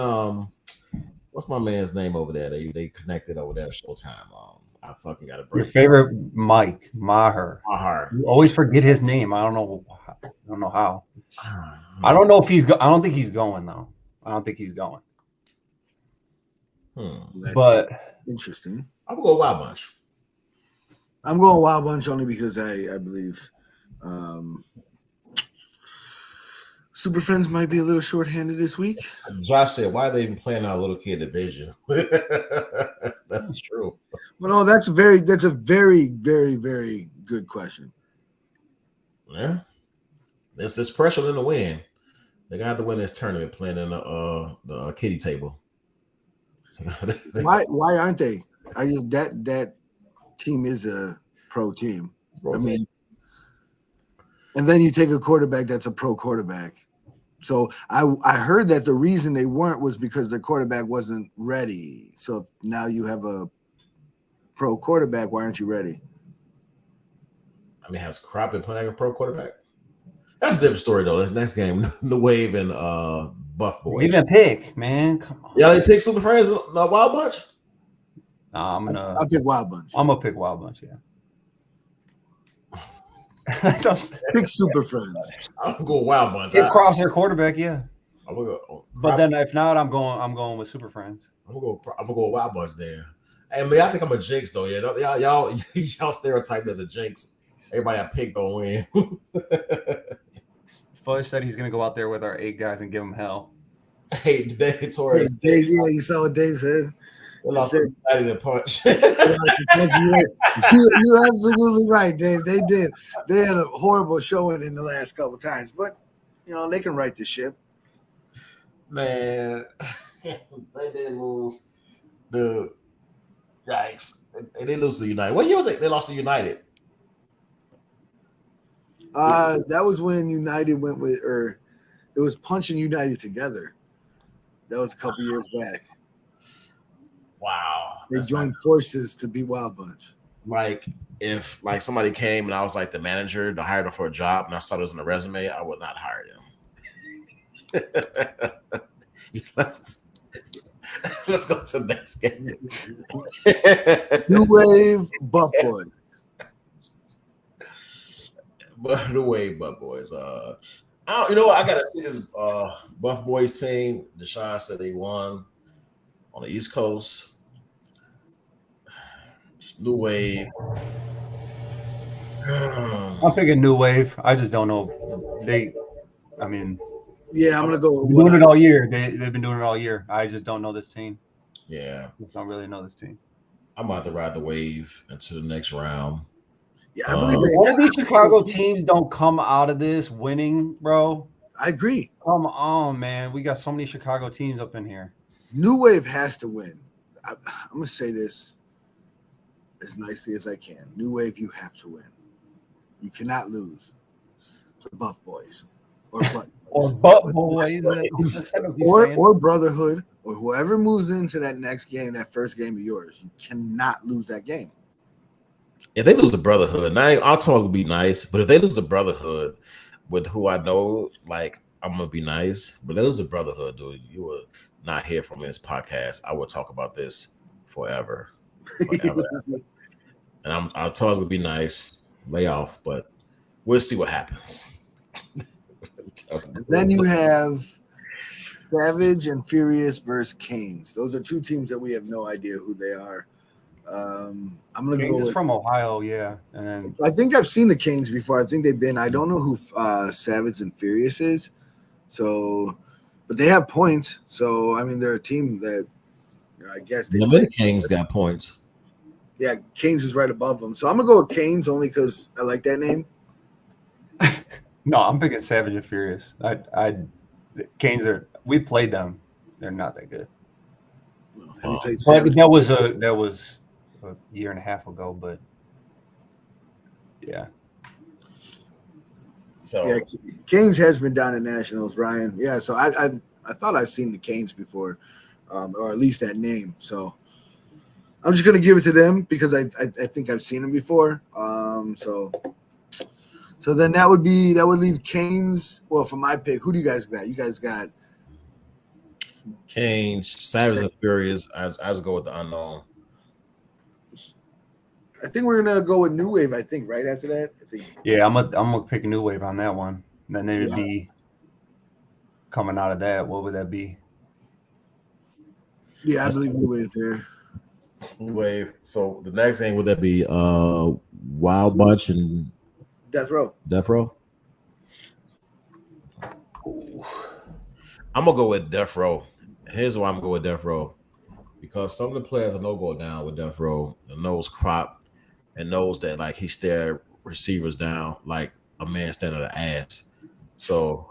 what's my man's name over there? They connected over there at Showtime. I fucking got a break. Your favorite Mike Maher. You always forget his name. I don't know how. I don't know if he's. I don't think he's going though. I don't think he's going. But interesting. I'm gonna go Wild Bunch. I'm going Wild Bunch only because I believe. So Super Friends might be a little short-handed this week. Josh said, "Why are they even playing our little kid division?" That's true. Well, no, that's a very, very, very good question. Yeah, there's this pressure on them to win. They got to win this tournament playing in the kiddie table. So Why aren't they? That team is a pro team. I mean, and then you take a quarterback that's a pro quarterback. So I heard that the reason they weren't was because the quarterback wasn't ready. So if now you have a pro quarterback, why aren't you ready? I mean, has Crop been playing like a pro quarterback? That's a different story though. This next game, the Wave and Buff Boys. Even pick, man. Come on. Yeah, they pick Super Friends, Wild Bunch. Nah, I'll pick Wild Bunch. I'm gonna pick Wild Bunch. Yeah. Pick Super Friends. I'm gonna go Wild Bunch. If Crop's their quarterback, yeah. I'm gonna go. But then if not, I'm going with Super Friends. I'm gonna go Wild Bunch there. Hey, man, I think I'm a jinx though. Yeah, y'all stereotyped as a jinx. Everybody I picked don't win. Fudge said he's gonna go out there with our 8 guys and give them hell. Hey, Dave Torres. Hey, Dave, yeah, you saw what Dave said. They lost to punch. You're absolutely right, Dave. They did. They had a horrible showing in the last couple times, but they can right the ship. Man, they did lose. The yikes! They lose to United. What year was it? They lost to United. That was when United went with, or it was Punch and United together. That was a couple years back. Wow. They joined forces to be Wild Bunch. Like, if somebody came and I was like the manager to hire them for a job and I saw this on the resume, I would not hire them. Let's go to the next game. New Wave Buff Boys. But the Wave Buff Boys. You know what? I gotta see this Buff Boys team. Deshaun said they won on the East Coast. New Wave. I'm picking New Wave. I just don't know. Yeah, I'm gonna go. Doing it all year. They've been doing it all year. I just don't know this team. Yeah, I don't really know this team. I'm about to ride the Wave into the next round. Yeah, I believe one of these Chicago teams don't come out of this winning, bro. I agree. Come on, man. We got so many Chicago teams up in here. New Wave has to win. I'm gonna say this as nicely as I can. New Wave, you have to win. You cannot lose to Buff Boys or Butt or Butt Boys or Brotherhood or whoever moves into that next game, that first game of yours. You cannot lose that game. If they lose the Brotherhood, now our talks will be nice. But if they lose the Brotherhood with who I know, like, I'm gonna be nice. But if they lose the Brotherhood, dude, you will not hear from me in this podcast. I will talk about this forever. And our talks will be nice, lay off, but we'll see what happens. Then you have Savage and Furious versus Canes. Those are two teams that we have no idea who they are. I'm gonna Canes go is from Ohio, yeah. And then I think I've seen the Canes before. I think they've been. I don't know who Savage and Furious is. So, but they have points. So I mean, they're a team that I guess they. The Canes got points. Yeah, Canes is right above them. So I'm gonna go with Canes only because I like that name. No, I'm picking Savage and Furious. Canes we played them. They're not that good. That was a year and a half ago, but yeah. So yeah, Canes has been down at Nationals, Ryan. Yeah, so I thought I've seen the Canes before, or at least that name. So I'm just gonna give it to them because I think I've seen them before. So then that would leave Canes. Well, for my pick, who do you guys got? You guys got Canes, Savage and Furious. I just go with the unknown. I think we're gonna go with New Wave. I think right after that. Yeah, I'm gonna pick a New Wave on that one. And then they would be coming out of that. What would that be? Yeah, I believe New Wave there. New Wave. So the next thing would that be Wild Bunch and Death Row. Death Row? I'm gonna go with Death Row. Here's why I'm gonna go with Death Row. Because some of the players I know go down with Death Row and knows Crop and knows that like he stare receivers down like a man standing on the ass. So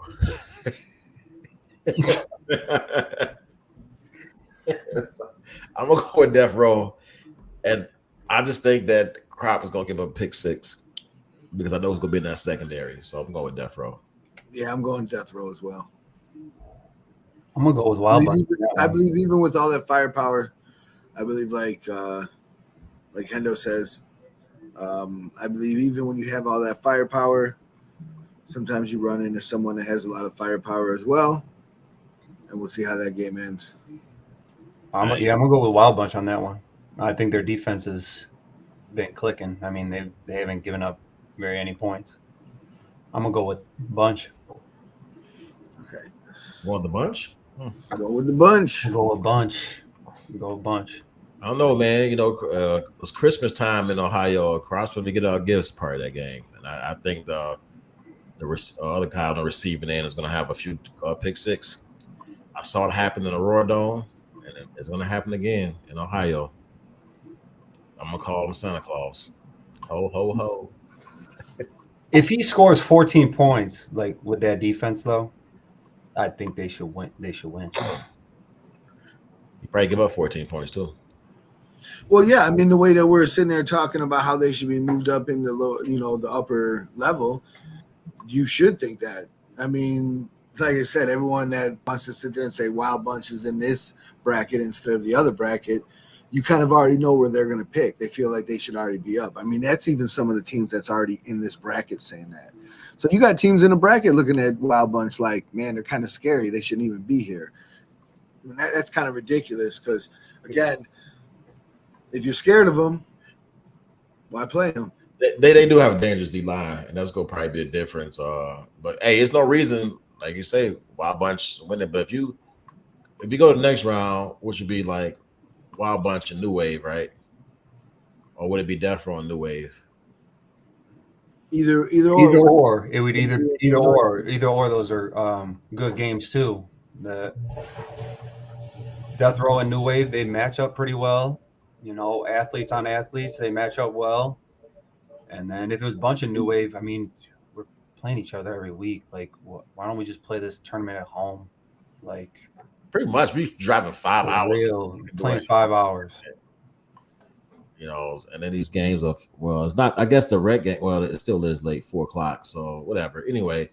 I'm gonna go with Death Row, and I just think that Crop is gonna give up pick six because I know it's gonna be in that secondary. So I'm going with Death Row. Yeah, I'm going Death Row as well. I'm gonna go with I Wild believe, Bunch. on that I one. believe even with all that firepower, I believe like Hendo says, I believe even when you have all that firepower, sometimes you run into someone that has a lot of firepower as well, and we'll see how that game ends. I'm gonna go with Wild Bunch on that one. I think their defense has been clicking. I mean, they haven't given up very any points. I'm gonna go with Bunch. Okay, Want the bunch? go with the bunch. We'll go with Bunch. We'll go with Bunch. I don't know, man. You know, it's Christmas time in Ohio. Crops to get our gifts part of that game, and I think the other guy on the receiving end is going to have a few pick six. I saw it happen in the Aurora Dome, and it's going to happen again in Ohio. I'm gonna call him Santa Claus. Ho ho ho! If he scores 14 points, like with that defense, though, I think they should win. They should win. He probably give up 14 points too. Well, yeah, I mean the way that we're sitting there talking about how they should be moved up in the low, the upper level, you should think that. I mean, like I said, everyone that wants to sit there and say Wild Bunch is in this bracket instead of the other bracket, you kind of already know where they're going to pick. They feel like they should already be up. I mean, that's even some of the teams that's already in this bracket saying that. So you got teams in the bracket looking at Wild Bunch like, man, they're kind of scary. They shouldn't even be here. I mean, that's kind of ridiculous because, again, if you're scared of them, why play them? They do have a dangerous D line, and that's gonna probably be a difference. But hey, it's no reason, like you say, Wild Bunch win it. But if you go to the next round, which would be like Wild Bunch and New Wave, right? Or would it be Death Row and New Wave? Either Either or. or, it would either or. Those are good games too. The Death Row and New Wave, they match up pretty well. You know, athletes on athletes, they match up well. And then if it was a bunch of New Wave, I mean, we're playing each other every week. Like, why don't we just play this tournament at home? Like, Pretty much, we driving 5 hours. real playing 5 hours. And then these games of it's not. I guess the red game. Well, it still is late, 4 o'clock. So whatever. Anyway,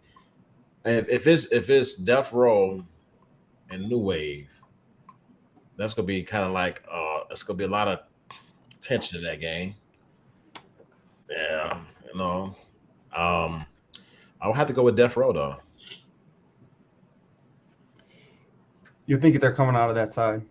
and if it's Death Row and New Wave, that's gonna be kind of like it's gonna be a lot of tension in that game. Yeah, um, I would have to go with Death Row though. You think they're coming out of that side?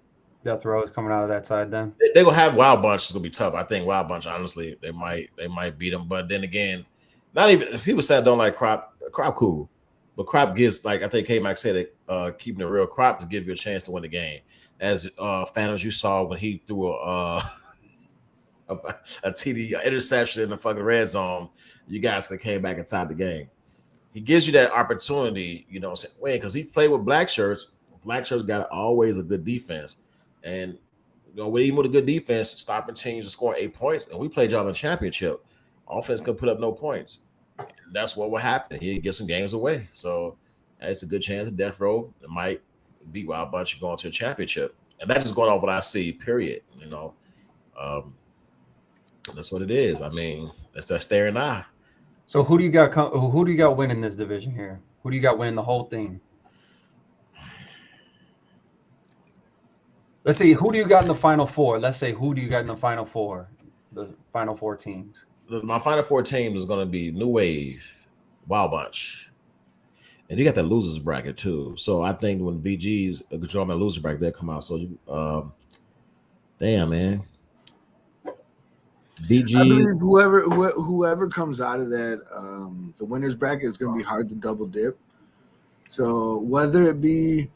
Death Row is coming out of that side then? They're gonna have Wild Bunch. It's gonna be tough. I think Wild Bunch, honestly, they might beat them. But then again, not even people said don't like Crop. Crop cool, but Crop gives like I think K Max said it. Keeping it real, Crop to give you a chance to win the game. As fans, you saw when he threw a TD interception in the fucking red zone, you guys could have came back and tied the game. He gives you that opportunity, win because he played with black shirts. Black shirts got always a good defense, and even with a good defense, stopping teams and scoring 8 points, and we played y'all in the championship. Offense could put up no points. And that's what will happen. He get some games away, so it's a good chance that Death Row might beat Wild Bunch going to a championship, and that's just going on what I see. Period. Um, that's what it is. I mean, that's that staring eye. So who do you got? Who do you got winning this division here? Who do you got winning the whole thing? Let's see. Who do you got in the final four? Let's say who do you got in the final four? The final four teams. My final four teams is going to be New Wave, Wild Bunch, and you got that losers bracket too. So I think when VG's control my loser bracket, they'll come out. So damn man, I VG's. believe whoever comes out of that, the winners bracket is going to be hard to double dip. So whether it be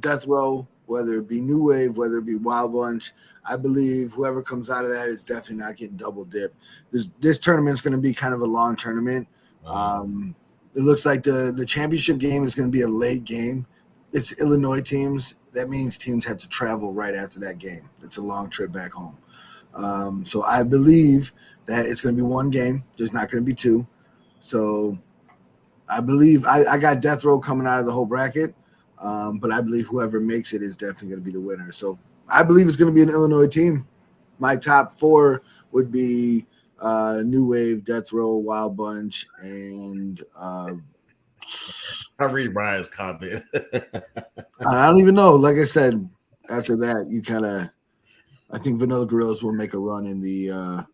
Death Row, whether it be New Wave, whether it be Wild Bunch, I believe whoever comes out of that is definitely not getting double dip. This tournament's going to be kind of a long tournament. It looks like the championship game is going to be a late game it's Illinois teams. That means teams have to travel right after that game. It's a long trip back home. So I believe that it's going to be one game. There's not going to be two. So I believe I got Death Row coming out of the whole bracket, but I believe whoever makes it is definitely going to be the winner. So I believe it's going to be an Illinois team. My top four would be New Wave, Death Row, Wild Bunch, and I read Brian's comment. I don't even know. Like I said, after that, you kind of. I think Vanilla Gorillas will make a run in the. I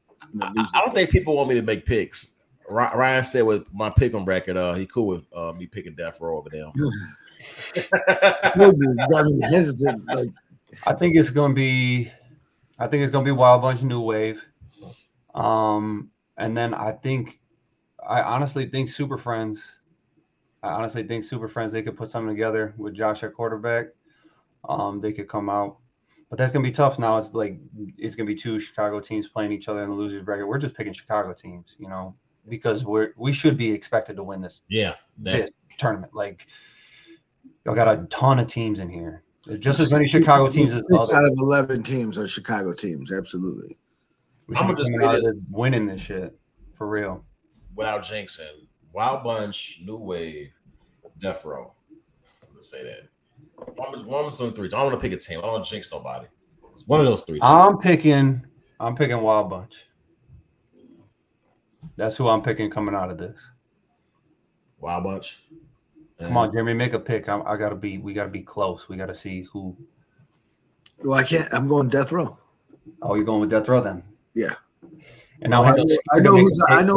don't think people want me to make picks. Ryan said with my pick on bracket, he cool with me picking Death Row over them. Got me hesitant. Like, I think it's gonna be Wild Bunch, New Wave, and then I honestly think Super Friends. They could put something together with Josh at quarterback. They could come out, but that's gonna be tough. Now it's gonna be two Chicago teams playing each other in the losers bracket. We're just picking Chicago teams, because we should be expected to win this. This tournament. Like, y'all got a ton of teams in here. Just as many Chicago teams as others. Out of 11 teams are Chicago teams. Absolutely. I'm just winning this shit for real. Without jinxing, Wild Bunch, New Wave, Death Row. I'm gonna say that. One of some three. I don't want to pick a team. I don't want to jinx nobody. It's one of those three teams. I'm picking Wild Bunch. That's who I'm picking coming out of this. Wild Bunch. Come on, Jeremy, make a pick. We gotta be close. We gotta see who. Well, I can't. I'm going Death Row. Oh, you're going with Death Row then? Yeah. And now I know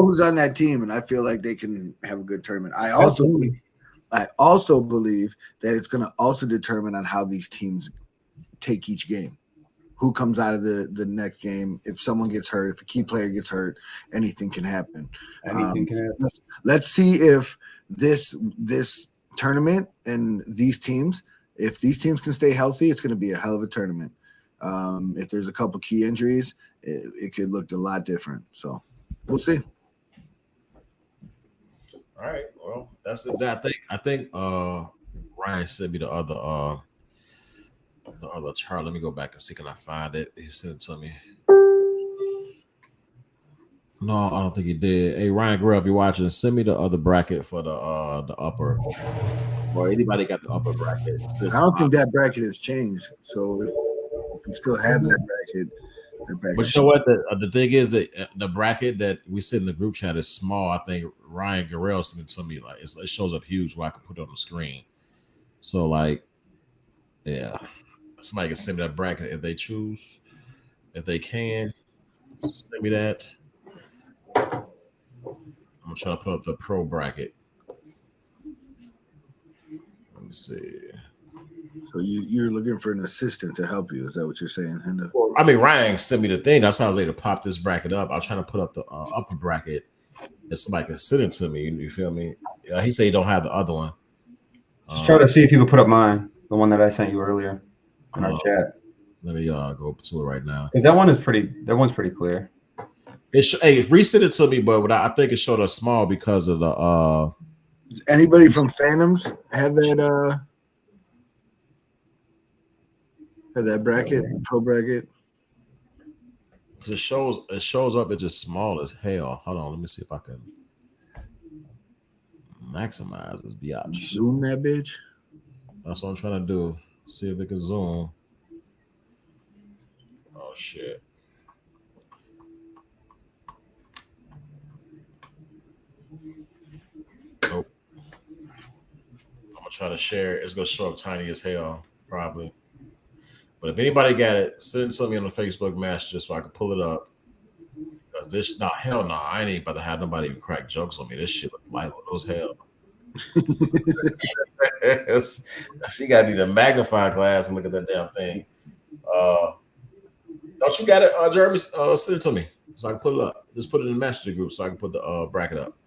who's on that team, and I feel like they can have a good tournament. I also believe that it's going to also determine on how these teams take each game. Who comes out of the next game? If someone gets hurt, if a key player gets hurt, anything can happen. Anything can happen. Let's see if this tournament and these teams, if these teams can stay healthy, it's going to be a hell of a tournament. If there's a couple key injuries, it could look a lot different. So we'll see. All right. Well, that's it. I think Ryan sent me the other chart. Let me go back and see, can I find it? He sent it to me. No, I don't think he did. Hey, Ryan Grill, if you're watching, send me the other bracket for the upper. Or anybody got the upper bracket? I don't think that bracket has changed. So if you still have that bracket. But you know what? The thing is that the bracket that we sit in the group chat is small. I think Ryan Guerrero sent it to me. Like, it shows up huge where I can put it on the screen. So, like, yeah, somebody can send me that bracket if they choose. If they can, send me that. I'm gonna try to put up the pro bracket. Let me see. So you're looking for an assistant to help you? Is that what you're saying, Hendo? Well, I mean, Ryan sent me the thing. That's how I was able to pop this bracket up. I was trying to put up the upper bracket if somebody can send it to me. You feel me? He said he don't have the other one. Just try to see if you could put up mine, the one that I sent you earlier in our chat. Let me go to it right now. Because that one's pretty clear. Resend it to me, but I think it showed us small because of the. Anybody from Phantoms have that? That bracket, pro bracket. It shows up. It's just small as hell. Hold on, let me see if I can maximize this biatch. Zoom that bitch. That's what I'm trying to do. See if it can zoom. Oh shit. Nope. I'm gonna try to share it. It's gonna show up tiny as hell, probably. But if anybody got it, send it to me on the Facebook Messenger so I can pull it up. Hell no, I ain't about to have nobody even crack jokes on me. This shit look light as hell. She got to need a magnifying glass and look at that damn thing. Don't you got it, Jeremy? Send it to me so I can put it up. Just put it in the messenger group so I can put the bracket up.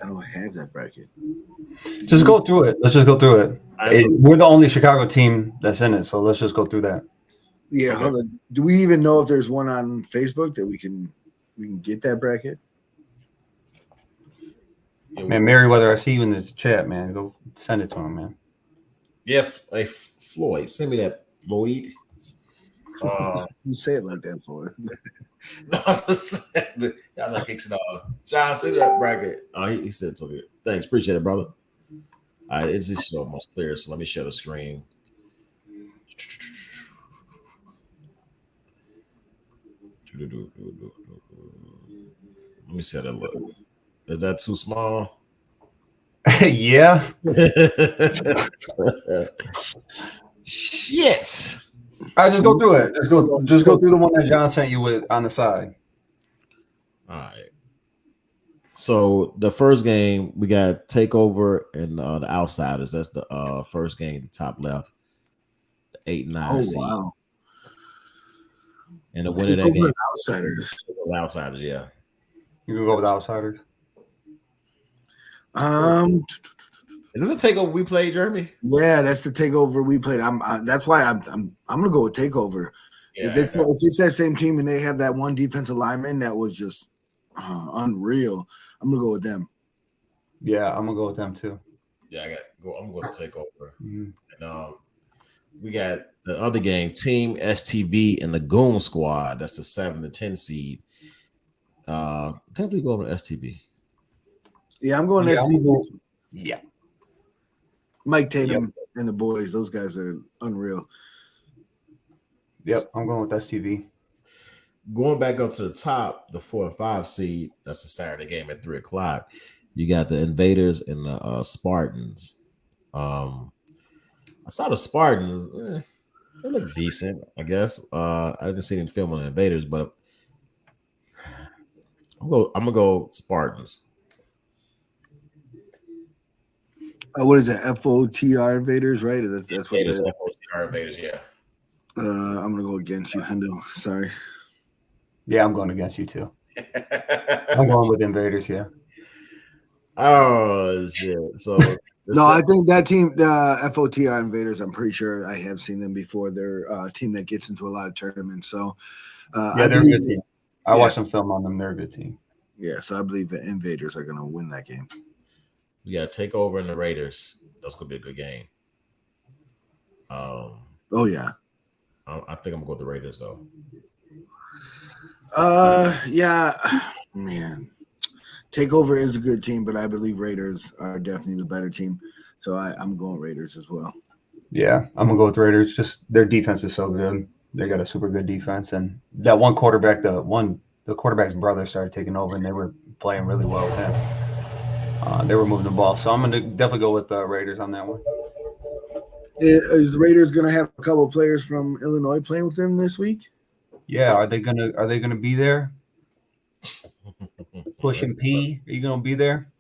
I don't have that bracket. Just go through it. Let's just go through it. We're the only Chicago team that's in it, so let's just go through that. Yeah, okay. Hold on. Do we even know if there's one on Facebook that we can get that bracket? Yeah, Man, Merriweather, I see you in this chat, man. Go send it to him, man. Yeah, hey, Floyd, send me that, Floyd. You say it like that for No, I'm just saying, y'all not kicking off. John, see that bracket. Oh, he said it's over here. Thanks, appreciate it, brother. All right, it's just almost clear, so let me share the screen. Let me see how that look. Is that too small? Yeah. Shit. All right, just go through it. Just go through the one that John sent you with on the side. All right. So the first game we got Takeover and the Outsiders. That's the first game, the top left, the 8-9 seed. wow. And the winner of that game, Outsiders. Outsiders, yeah. You can go with Outsiders. Is it the Takeover we played, Jeremy? Yeah, that's the Takeover we played. That's why I'm gonna go with Takeover. Yeah, if it's that same team and they have that one defensive lineman that was just unreal, I'm gonna go with them. Yeah, I'm gonna go with them too. Yeah, I'm going to Takeover. Mm-hmm. And we got the other game, Team STV and the Goon Squad. That's the 7 to 10 seed. Definitely go with STV. Yeah, I'm going STV. Yeah. Mike Tatum and the boys, those guys are unreal. Yep, I'm going with STV. Going back up to the top, the 4 and 5 seed, that's a Saturday game at 3:00. You got the Invaders and the Spartans. I saw the Spartans. They look decent, I guess. I didn't see any film on the Invaders, but I'm gonna go Spartans. What is that? FOTR Invaders, right? That's what it is. FOTR Invaders, yeah. I'm gonna go against you, Hendo. Sorry. Yeah, I'm going against you too. I'm going with Invaders, yeah. Oh shit! So no, I think that team, the FOTR Invaders, I'm pretty sure I have seen them before. They're a team that gets into a lot of tournaments. So yeah, they're a good team. I watched some film on them. They're a good team. Yeah, so I believe the Invaders are going to win that game. We got Takeover and the Raiders. That's going to be a good game. Oh yeah. I think I'm going to go with the Raiders though. Yeah, man. Takeover is a good team, but I believe Raiders are definitely the better team. So I'm going Raiders as well. Yeah, I'm gonna go with Raiders. Just their defense is so good. They got a super good defense, and that one quarterback, the quarterback's brother started taking over, and they were playing really well with him. They were moving the ball, so I'm gonna definitely go with the Raiders on that one. Is Raiders gonna have a couple of players from Illinois playing with them this week? Yeah, are they gonna be there? Pushing P, are you gonna be there?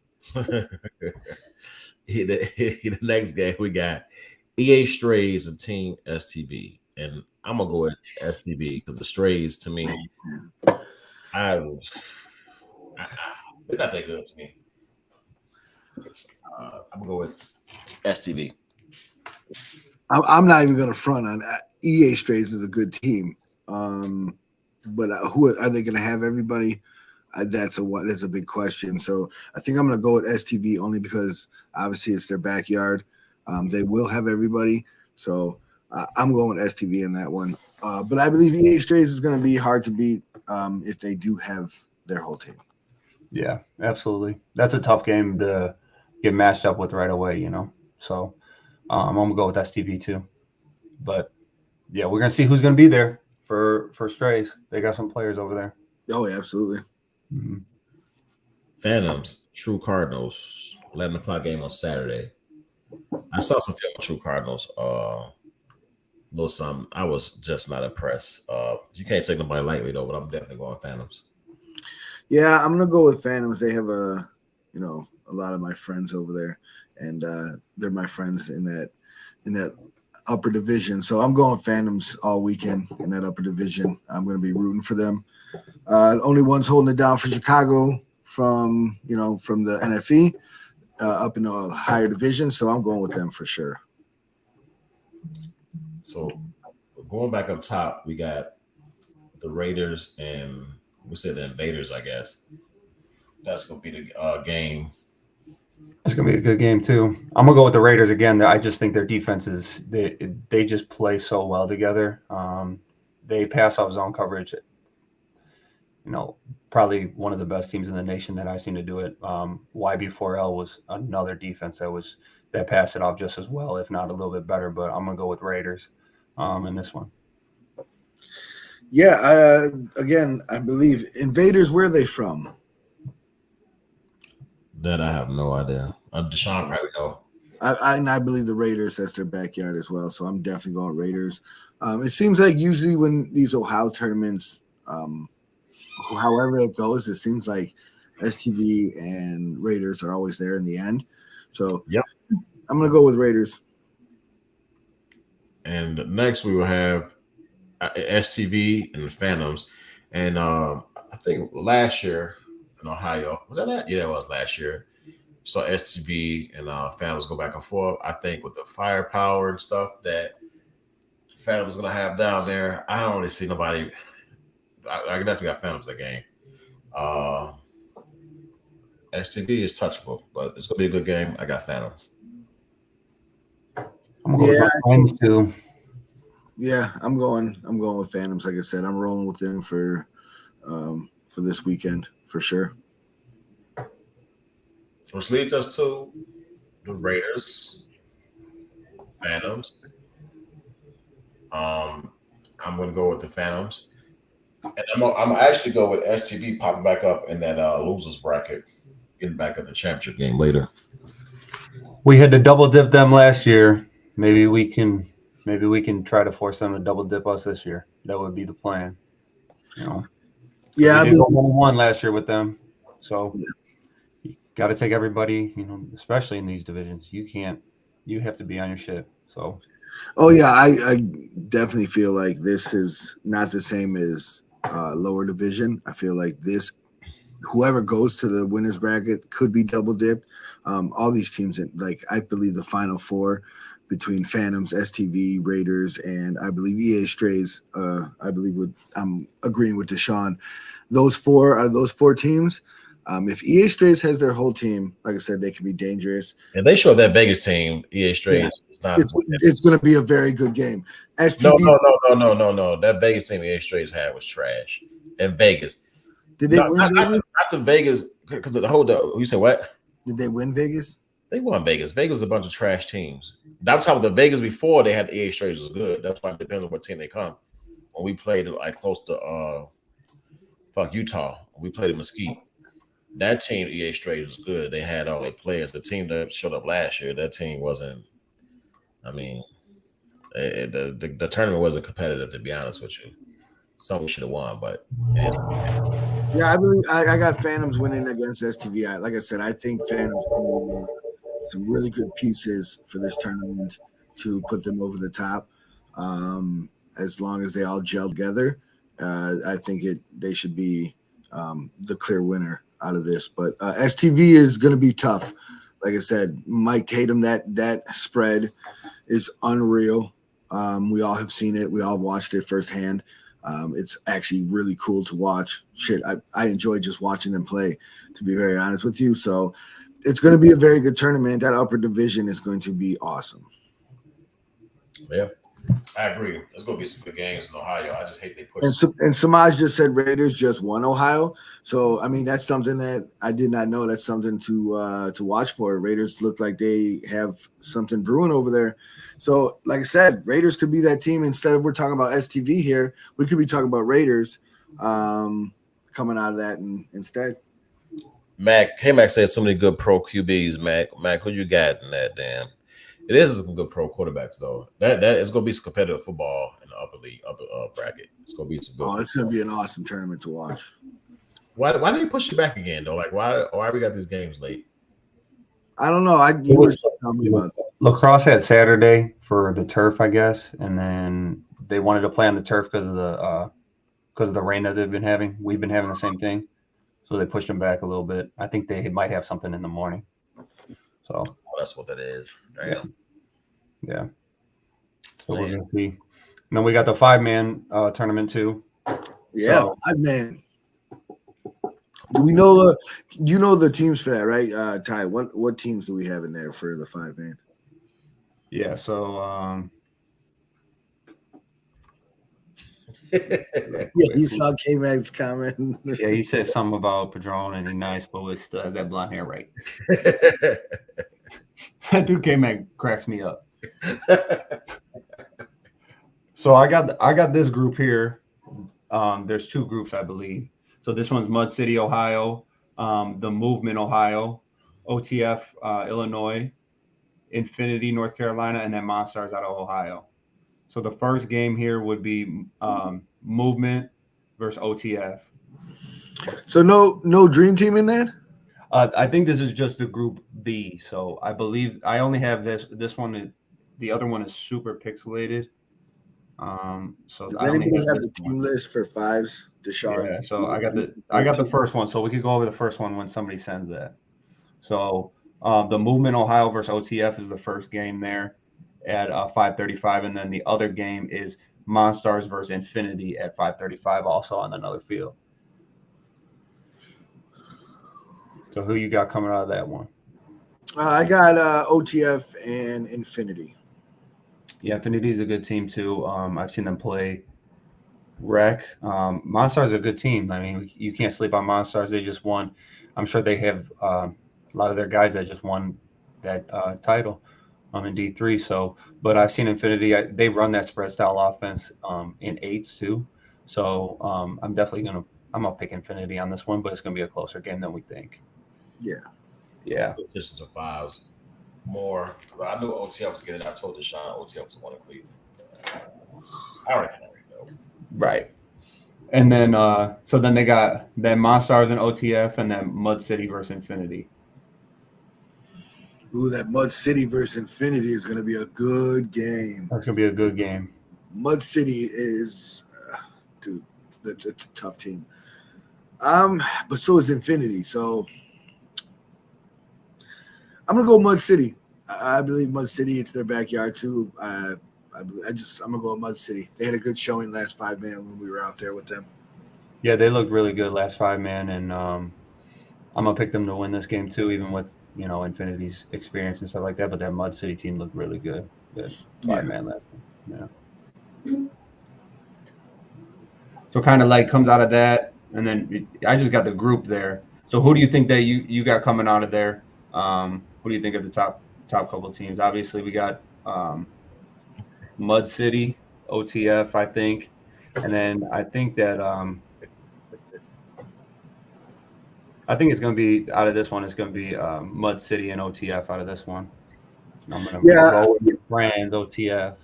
The next game we got EA Strays and Team STV, and I'm gonna go with STV because the Strays to me, they're not that good to me. I'm gonna go with STV. I'm not even gonna front on EA Strays is a good team, but who are they gonna have? Everybody. That's a big question. So I think I'm going to go with STV only because obviously it's their backyard. They will have everybody. So I'm going with STV in that one. But I believe EA Strays is going to be hard to beat if they do have their whole team. Yeah, absolutely. That's a tough game to get matched up with right away, you know. So I'm going to go with STV too. But yeah, we're going to see who's going to be there for Strays. They got some players over there. Oh, yeah, absolutely. Mm-hmm. Phantoms, True Cardinals, 11 o'clock game on Saturday. I saw some film on True Cardinals. Little something. I was just not impressed. You can't take nobody lightly though, but I'm definitely going Phantoms. Yeah, I'm gonna go with Phantoms. They have a lot of my friends over there, and they're my friends in that upper division. So I'm going Phantoms all weekend in that upper division. I'm gonna be rooting for them. Only ones holding it down for Chicago from the NFE up in a higher division, so I'm going with them for sure. So going back up top, we got the Raiders and we said the Invaders, I guess. That's gonna be the game. It's gonna be a good game too. I'm gonna go with the Raiders again. I just think their defense is they just play so well together. They pass off zone coverage. Probably one of the best teams in the nation that I've seen to do it. YB4L was another defense that passed it off just as well, if not a little bit better. But I'm gonna go with Raiders in this one. Yeah, again, I believe Invaders. Where are they from? That I have no idea. Deshaun probably know. I believe the Raiders, that's their backyard as well. So I'm definitely going Raiders. It seems like usually when these Ohio tournaments, however it goes, it seems like STV and Raiders are always there in the end. So Yep. I'm going to go with Raiders. And next we will have STV and the Phantoms. And I think last year in Ohio, was that? Yeah, it was last year. So STV and Phantoms go back and forth. I think with the firepower and stuff that Phantoms going to have down there, I don't really see nobody. I definitely got Phantoms that game. STV is touchable, but it's going to be a good game. I got Phantoms. I'm going to go with my friends too. Yeah, I'm going with Phantoms. Like I said, I'm rolling with them for this weekend for sure. Which leads us to the Raiders, Phantoms. I'm going to go with the Phantoms, and I'm actually go with STV popping back up in that losers bracket, getting back in the championship game later. We had to double dip them last year. Maybe we can try to force them to double dip us this year. That would be the plan. Yeah, we did go 1-1 last year with them, so you got to take everybody. Especially in these divisions, you have to be on your shit. So. Oh yeah, I definitely feel like this is not the same as lower division. I feel like whoever goes to the winners bracket could be double dipped. All these teams, I believe the final four between Phantoms, STV, Raiders, and I believe EA Strays. I'm agreeing with Deshaun. Those four teams. If EA Strays has their whole team, like I said, they can be dangerous. And they showed that Vegas team, EA Strays. Yeah. It's going to be a very good game. STV, no. That Vegas team EA Strays had was trash. In Vegas. Did they win Vegas? Not the Vegas, because you said what? Did they win Vegas? They won Vegas. Vegas was a bunch of trash teams. That was how the Vegas before they had the EA Strays was good. That's why it depends on what team they come. When we played like close to Utah, we played in Mesquite. That team, EA Strays, was good. They had all their players. The team that showed up last year, that team wasn't. I mean, the tournament wasn't competitive, to be honest with you. Something should have won, but yeah, I believe I got Phantoms winning against STV. Like I said, I think Phantoms some really good pieces for this tournament to put them over the top. As long as they all gel together, I think they should be the clear winner out of this. But STV is going to be tough. Like I said, Mike Tatum, that spread is unreal. We all have seen it. We all watched it firsthand. It's actually really cool to watch. Shit, I enjoy just watching them play, to be very honest with you. So it's going to be a very good tournament. That upper division is going to be awesome. Yeah, I agree. There's going to be some good games in Ohio. I just hate they push. And Samaj just said Raiders just won Ohio. So, I mean, that's something that I did not know. That's something to watch for. Raiders look like they have something brewing over there. So, like I said, Raiders could be that team. Instead of we're talking about STV here, we could be talking about Raiders coming out of that instead. Mac said so many good pro QBs. Mac, who you got in that? Damn, it is some good pro quarterbacks though. That it's gonna be some competitive football in the upper bracket. It's gonna be some good. Oh, it's gonna be an awesome tournament to watch. Why did they push it back again though? Like why we got these games late? I don't know. You were telling me about that. Lacrosse had Saturday for the turf, I guess, and then they wanted to play on the turf because of the rain that they've been having. We've been having the same thing, so they pushed them back a little bit. I think they might have something in the morning. So that's what that is. Damn. Yeah. So we're gonna see. And then we got the 5-man tournament too. Yeah, so, 5-man. Do we know you know the teams for that, right? Ty, what teams do we have in there for the 5-man? Yeah, so real Yeah, quick. you saw K-Mag's comment. Yeah, he said something about Padron and he's nice, but we still has that blonde hair, right? That dude K-Mag cracks me up. So I got this group here. There's two groups, I believe. So this one's Mud City, Ohio, the Movement, Ohio, OTF, Illinois, Infinity, North Carolina, and then Monstars out of Ohio. So the first game here would be Movement versus OTF. So no dream team in that? I think this is just the Group B. So I believe I only have this one. The other one is super pixelated. So Does I only anybody have have this the one. team list for fives? Deshaun. Yeah, so I got the first one. So we could go over the first one when somebody sends that. So the Movement Ohio versus OTF is the first game there at 5:35, and then the other game is Monstars versus Infinity at 5:35, also on another field. So who you got coming out of that one? I got OTF and Infinity. Yeah, Infinity is a good team too. I've seen them play Rec. Monstars is a good team. I mean, you can't sleep on Monstars. They just won. I'm sure they have a lot of their guys that just won that title in D3. So, but I've seen Infinity. They run that spread style offense in eights too. So I'm gonna pick Infinity on this one, but it's gonna be a closer game than we think. Yeah. Yeah. Competition to fives more. I knew OTF was getting it. I told Deshaun OTF was the one in Cleveland. I already know. Right. And then so then they got then Monstars and OTF and then Mud City versus Infinity. Ooh, that Mud City versus Infinity is going to be a good game. That's gonna be a good game. Mud City is, dude, it's a tough team. But so is Infinity. So I'm gonna go Mud City. I believe Mud City. It's their backyard too. I'm gonna go with Mud City. They had a good showing last 5-man when we were out there with them. Yeah, they looked really good last 5-man, and I'm gonna pick them to win this game too, even with Infinity's experience and stuff like that. But that Mud City team looked really good. Good 5-man last one. Yeah. So kind of like comes out of that, and then I just got the group there. So who do you think that you got coming out of there? Who do you think of the top couple teams? Obviously, we got Mud City, OTF, I think, and then I think that I think it's going to be out of this one. It's going to be Mud City and OTF out of this one. I'm going to go with Brands OTF.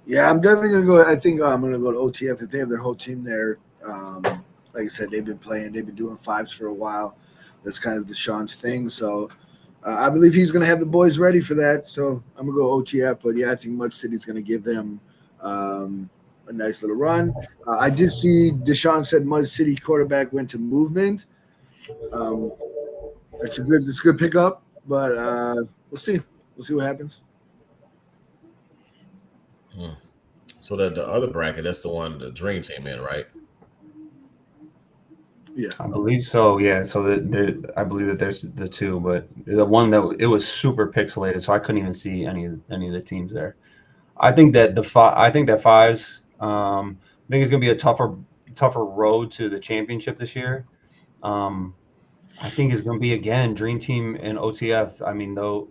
Yeah, I'm definitely going to go. I think I'm going to go to OTF if they have their whole team there. Like I said, they've been playing. They've been doing fives for a while. That's kind of Deshaun's thing. So I believe he's going to have the boys ready for that. So I'm going to go OTF. But, yeah, I think Mud City's going to give them a nice little run. I did see Deshaun said Mud City quarterback went to Movement. It's a good pickup, but we'll see. We'll see what happens. So that the other bracket, that's the one the Dream Team in, right? Yeah, I believe so. Yeah, so I believe that there's the two, but the one that it was super pixelated, so I couldn't even see any of the teams there. I think that fives. I think it's gonna be a tougher road to the championship this year. I think it's gonna be again Dream Team and OTF. I mean, though,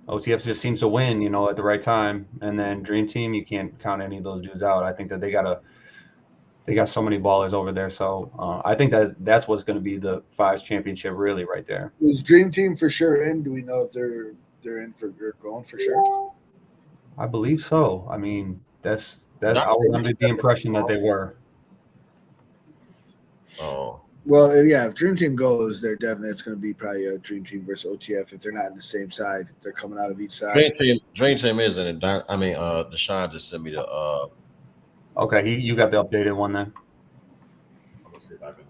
OTF just seems to win, at the right time, and then Dream Team, you can't count any of those dudes out. I think that they got so many ballers over there, so I think that's what's going to be the fives championship, really, right there. Is Dream Team for sure in? Do we know if they're in for going for sure? I believe so. I mean, that's I was under the impression that they were. Oh. Well, yeah, if Dream Team goes, they're definitely it's going to be probably a Dream Team versus OTF if they're not on the same side. They're coming out of each side. Dream Team is in it. I mean, Deshaun just sent me the. Okay, you got the updated one then. Let's see if I can.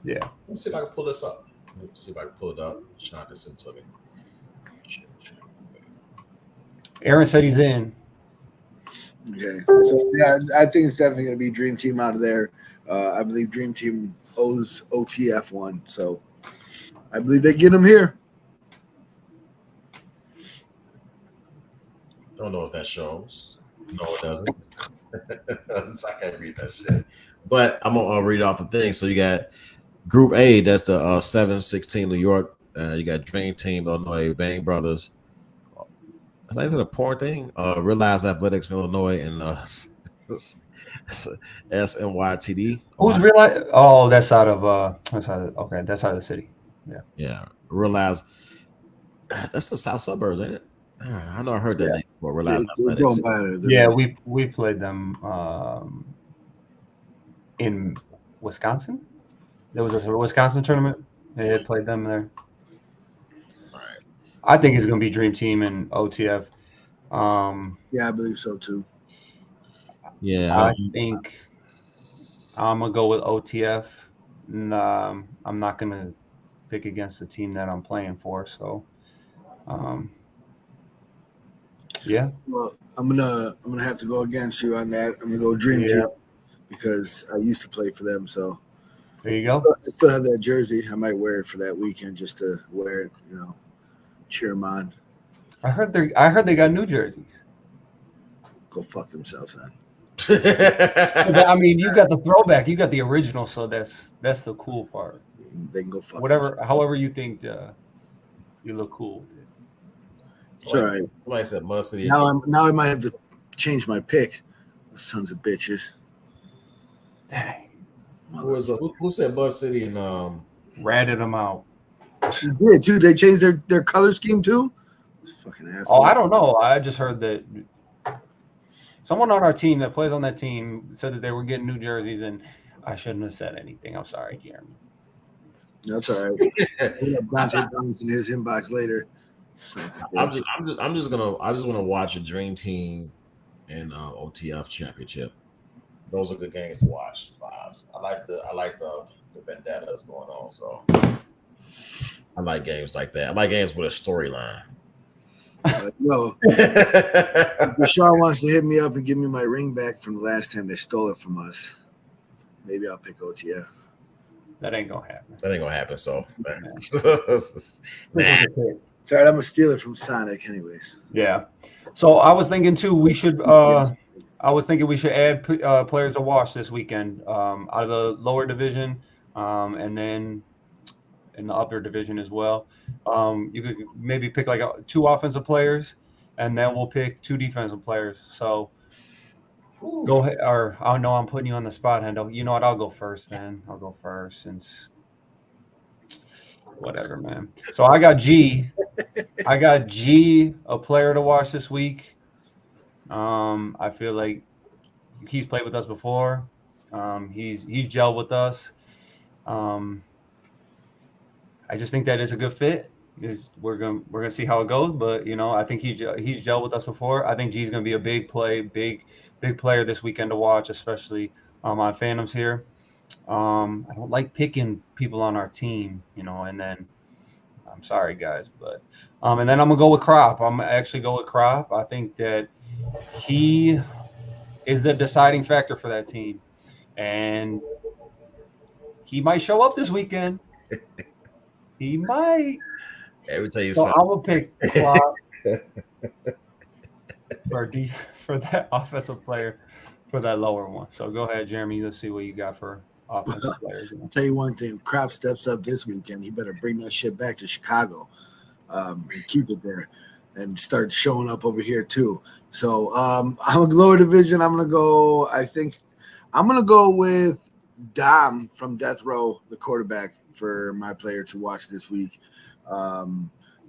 Yeah. Let's see if I can pull this up. Let's see if I can pull it up. Deshaun just sent it to me. Aaron said he's in. Okay. So yeah, I think it's definitely going to be Dream Team out of there. I believe Dream Team owes OTF one, so I believe they get him here. Don't know what that shows. No, it doesn't. I can't read that shit. But I'm gonna read off the thing. So you got Group A. That's the 7-16 New York. You got Dream Team, Illinois, Bang Brothers. Is that even a porn thing? Realize Athletics, Illinois, and SNYTD. Who's Ohio. real? Oh, that's out of okay, that's out of the city. Yeah. Yeah, Realize that's the South Suburbs, ain't it? I know I heard that Yeah. name before. Realize It Athletics. don't matter. Yeah, we played them in Wisconsin. There was a Wisconsin tournament. They had played them there. All right. I think it's going to be Dream Team and OTF. Yeah, I believe so too. Yeah, I think I'm going to go with OTF. And, I'm not going to pick against the team that I'm playing for. So, yeah. Well, I'm gonna have to go against you on that. I'm gonna go Dream Team because I used to play for them. So there you go. I still have that jersey. I might wear it for that weekend just to wear it. Cheer them on. I heard they got new jerseys. Go fuck themselves, then. I mean, you got the throwback, you got the original, so that's the cool part. They can go fuck Whatever, however you think you look cool with it. It's all right. Somebody said Mud City. Now I might have to change my pick. Sons of bitches. Dang. Who said Buzz City and Ratted them out. You did too. They changed their color scheme too. Fucking asshole. Oh, I don't know. I just heard that someone on our team that plays on that team said that they were getting new jerseys, and I shouldn't have said anything. I'm sorry, Jeremy. That's all right. We'll have Dante Bounce in his inbox later. I just want to watch a Dream Team and OTF championship. Those are good games to watch. Fives. I like the vendettas going on. So I like games like that. I like games with a storyline. No, if Deshaun wants to hit me up and give me my ring back from the last time they stole it from us, maybe I'll pick OTF. That ain't gonna happen. That ain't gonna happen. So, nah. Sorry, I'm gonna steal it from Sonic, anyways. Yeah. So I was thinking too. We should. I was thinking we should add players to watch this weekend out of the lower division, and then in the upper division as well. You could maybe pick like 2 offensive players, and then we'll pick 2 defensive players. So go ahead. Or I know I'm putting you on the spot, Hendo. You know what? I'll go first then. I'll go first since whatever, man. So I got G. A player to watch this week. I feel like he's played with us before. He's gelled with us. I just think that is a good fit. We're gonna see how it goes, but I think he's gelled with us before. I think G's gonna be a big player this weekend to watch, especially on Phantoms here. I don't like picking people on our team, and then I'm sorry guys, but and then I'm gonna go with Crop. I'm gonna actually go with Crop. I think that he is the deciding factor for that team, and he might show up this weekend. He might. Every tell you so something. I'm gonna pick Crop for that offensive player for that lower one. So go ahead, Jeremy. Let's see what you got for offensive players. I'll tell you one thing: if Crop steps up this weekend, he better bring that shit back to Chicago and keep it there, and start showing up over here too. So I'm a lower division. I'm gonna go. I think I'm gonna go with Dom from Death Row, the quarterback, for my player to watch this week.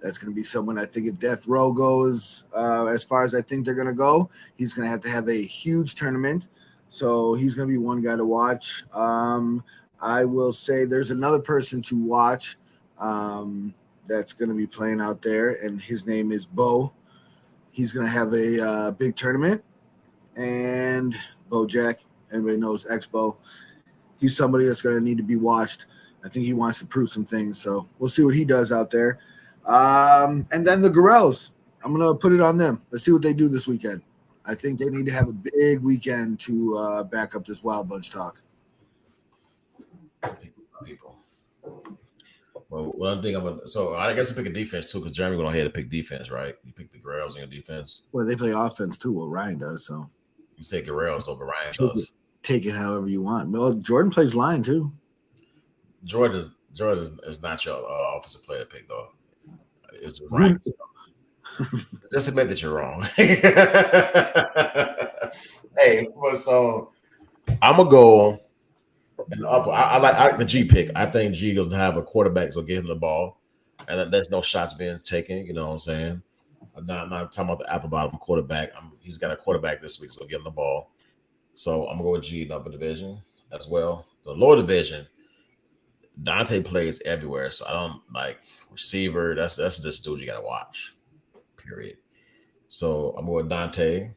That's going to be someone I think if Death Row goes as far as I think they're going to go, he's going to have a huge tournament. So he's going to be one guy to watch. I will say there's another person to watch that's going to be playing out there, and his name is Bo. He's going to have a big tournament, and Bo Jack, everybody knows Expo. He's somebody that's going to need to be watched. I think he wants to prove some things, so we'll see what he does out there. And then the Gorels, I'm going to put it on them. Let's see what they do this weekend. I think they need to have a big weekend to back up this Wild Bunch talk. People. Well, one thing so I guess we pick a defense too, because Jeremy went ahead to pick defense, right? You pick the Guerreros in your defense. Well, they play offense too. Well, Ryan does, so you say Guerreros over Ryan does. Take it however you want. Well, Jordan plays line too. Jordan is not your offensive player pick though. It's Ryan. Just admit that you're wrong. Hey, so I'm gonna go and up. I like the G pick. I think G doesn't have a quarterback, so give him the ball, and then there's no shots being taken. You know what I'm saying? I'm not talking about the apple bottom quarterback. He's got a quarterback this week, so give him the ball. So I'm gonna go with G in upper division as well. The lower division, Dante plays everywhere, so I don't like receiver. That's just dude you gotta watch. Period. So I'm going with Dante,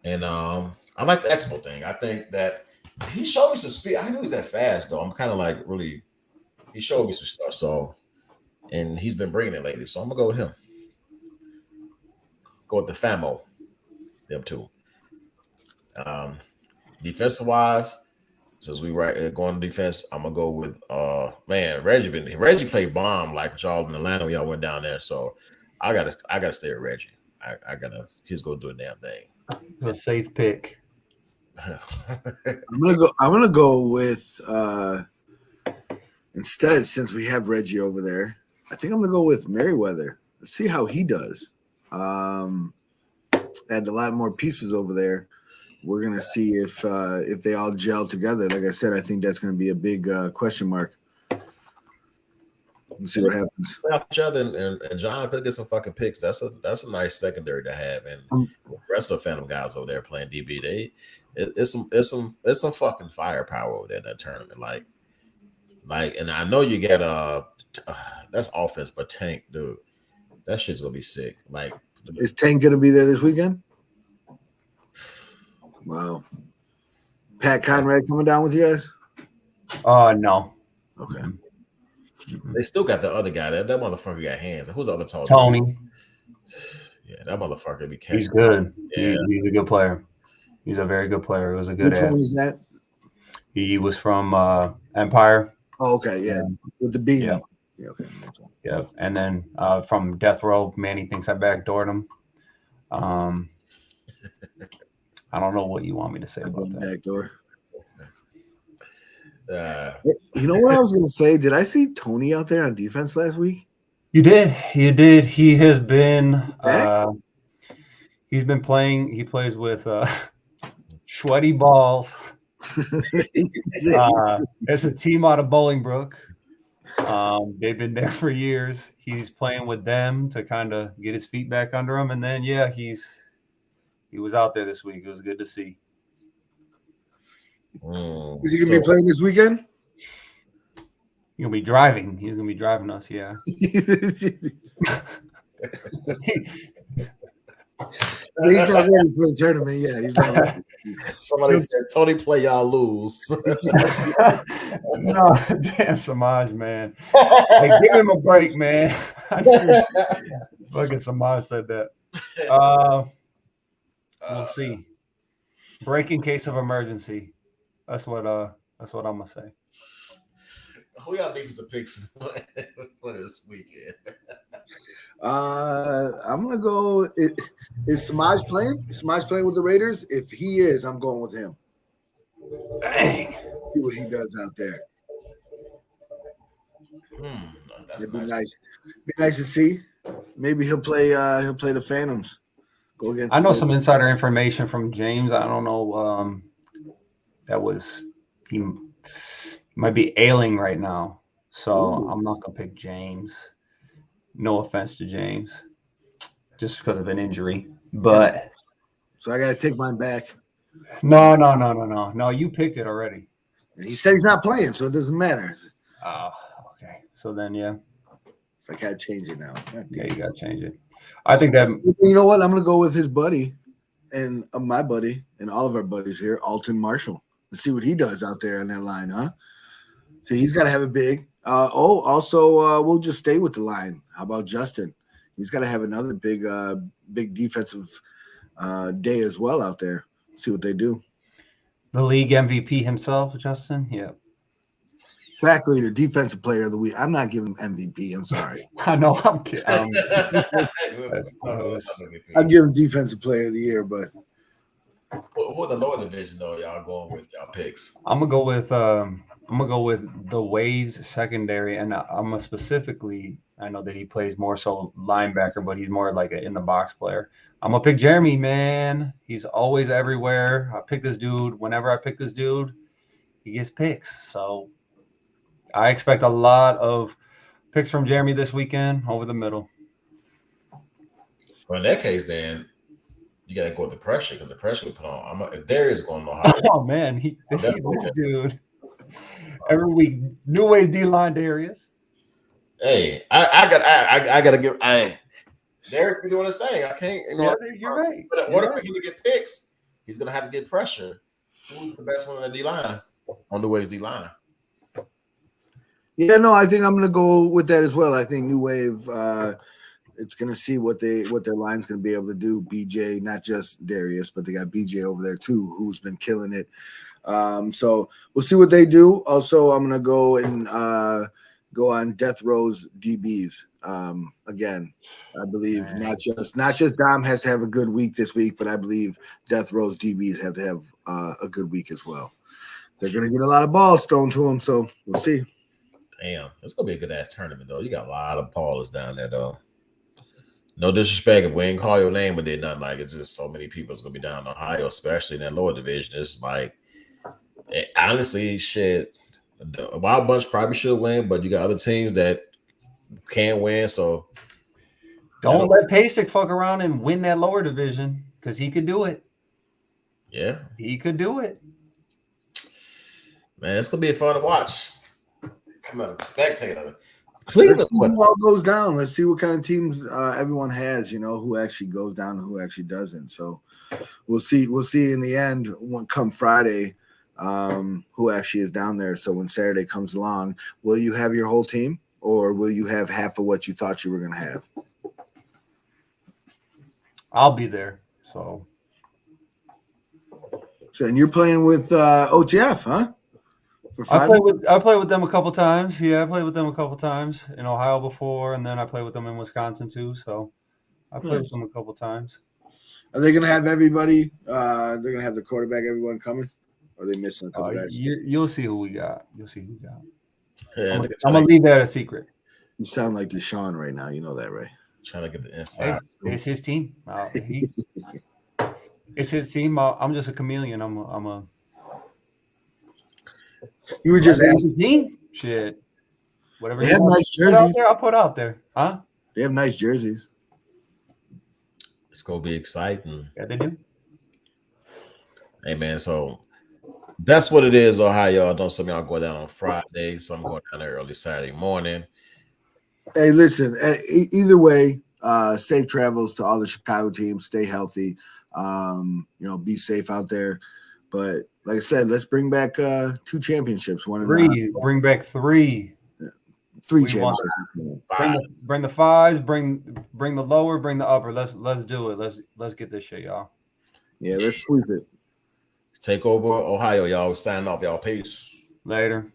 and I like the Expo thing. I think that he showed me some speed. I knew he's that fast though. I'm kind of like really. He showed me some stuff. So, and he's been bringing it lately. So I'm gonna go with him. Go with the Famo. Them two. Defensive wise, since we going to defense, I'm gonna go with Reggie played bomb like y'all in Atlanta when y'all went down there. So I gotta stay with Reggie. He's gonna do a damn thing. It's a safe pick. I'm gonna go with instead, since we have Reggie over there, I think I'm gonna go with Merriweather. Let's see how he does. Add a lot more pieces over there. We're gonna see if they all gel together. Like I said, I think that's gonna be a big question mark. Let's see what happens. Each other and John could get some fucking picks. That's a nice secondary to have. And the rest of the Phantom guys over there playing DB, it's some fucking firepower over there in that tournament. Like, and I know you get that's offense, but Tank, dude, that shit's gonna be sick. Like, is Tank gonna be there this weekend? Wow. Pat Conrad coming down with you guys? No. Okay. They still got the other guy. That motherfucker got hands. Who's the other tall Tony. Dude? Yeah, that motherfucker be catching. He's good. Yeah. He's a good player. He's a very good player. It was a good Which one is that? He was from Empire. Oh, okay, yeah. With the beanie. Yeah. Yeah, okay. Yeah. And then from Death Row, Manny thinks I backdoored him. I don't know what you want me to say about that. Backdoor. You know what I was going to say? Did I see Tony out there on defense last week? You did. He has been he's been playing. He plays with Sweaty Balls. It's a team out of Bolingbrook. They've been there for years. He's playing with them to kind of get his feet back under him. And then, he was out there this week. It was good to see. Is he going to be playing this weekend? He's going to be driving. He's going to be driving us, yeah. He's not ready for the tournament yet. He's not ready. Somebody said, Tony, play, y'all lose. No, damn Samaj, man. Hey, give him a break, man. I'm sure fucking Samaj said that. We'll see. Break in case of emergency. That's what I'm gonna say. Who y'all defensive picks for this weekend? I'm gonna go. Is Samaj playing? Is Samaj playing with the Raiders? If he is, I'm going with him. Dang. See what he does out there. It'd be nice. Be nice to see. Maybe he'll play the Phantoms. Go against. I know some insider information from James. I don't know. He might be ailing right now, so I'm not gonna pick James. No offense to James, just because of an injury. But so I gotta take mine back. No. You picked it already. He said he's not playing, so it doesn't matter. Oh, okay. So then, yeah. If I gotta change it now. Yeah, you gotta change it. I think that you know what? I'm gonna go with his buddy and my buddy and all of our buddies here, Alton Marshall. Let's see what he does out there in that line, huh? So he's got to have a big. Also, we'll just stay with the line. How about Justin? He's got to have another big defensive day as well out there. See what they do. The league MVP himself, Justin. Yeah. Sack leader, defensive player of the week. I'm not giving him MVP. I'm sorry. I know. I'm kidding. I'll give him defensive player of the year, but what the lower division though? Y'all going with y'all picks? I'm gonna go with the Waves secondary, and I'm gonna specifically. I know that he plays more so linebacker, but he's more like an in the box player. I'm gonna pick Jeremy, man. He's always everywhere. I pick this dude. Whenever I pick this dude, he gets picks. So I expect a lot of picks from Jeremy this weekend over the middle. Well, in that case, then you got to go with the pressure because the pressure we put on. If Darius going to know how. Oh man, this dude. Every week, New Ways D line Darius. Hey, I gotta give. Darius be doing his thing. I can't. You're right. But in order for him to get picks, he's gonna have to get pressure. Who's the best one on the D line? On the Waves D line. Yeah, no, I think I'm gonna go with that as well. I think New Wave. It's gonna see what their line's gonna be able to do. BJ, not just Darius, but they got BJ over there too, who's been killing it. So we'll see what they do. Also, I'm gonna go and go on Death Row's DBs. Again, I believe not just Dom has to have a good week this week, but I believe Death Row's DBs have to have a good week as well. They're gonna get a lot of balls thrown to them, so we'll see. Damn, it's gonna be a good ass tournament though. You got a lot of ballers down there though. No disrespect if we ain't call your name, but did nothing like it's just so many people's gonna be down in Ohio, especially in that lower division. It's like honestly, shit. The Wild Bunch probably should win, but you got other teams that can win. So don't let Pasek fuck around and win that lower division because he could do it. Yeah, he could do it. Man, it's gonna be fun to watch. Come as a spectator. Cleveland, let's see who all goes down. Let's see what kind of teams everyone has. Who actually goes down and who actually doesn't. So we'll see. We'll see in the end. Come Friday, who actually is down there. So when Saturday comes along, will you have your whole team, or will you have half of what you thought you were going to have? I'll be there. So and you're playing with OTF, huh? I played with them a couple times. Yeah, I played with them a couple times in Ohio before, and then I played with them in Wisconsin too. So I played with them a couple times. Are they going to have everybody? They're going to have the quarterback, everyone coming? Or are they missing a couple guys? You'll see who we got. You'll see who we got. Yeah, I'm going to leave that a secret. You sound like Deshaun right now. You know that, right? Trying to get the inside. It's his team. It's his team. I'm just a chameleon. You were just asking. Team? Shit. Whatever. They have nice jerseys. I'll put out there. Huh? They have nice jerseys. It's gonna be exciting. Yeah, they do. Hey man, so that's what it is. Ohio. Don't some y'all go down on Friday. Some going down there early Saturday morning. Hey, listen. Either way, safe travels to all the Chicago teams. Stay healthy. Be safe out there. But like I said, let's bring back 2 championships. Bring back 3. 3 championships. Bring the 5s. Bring the lower. Bring the upper. Let's do it. Let's get this shit, y'all. Yeah, let's sweep it. Take over Ohio, y'all. Sign off, y'all. Peace. Later.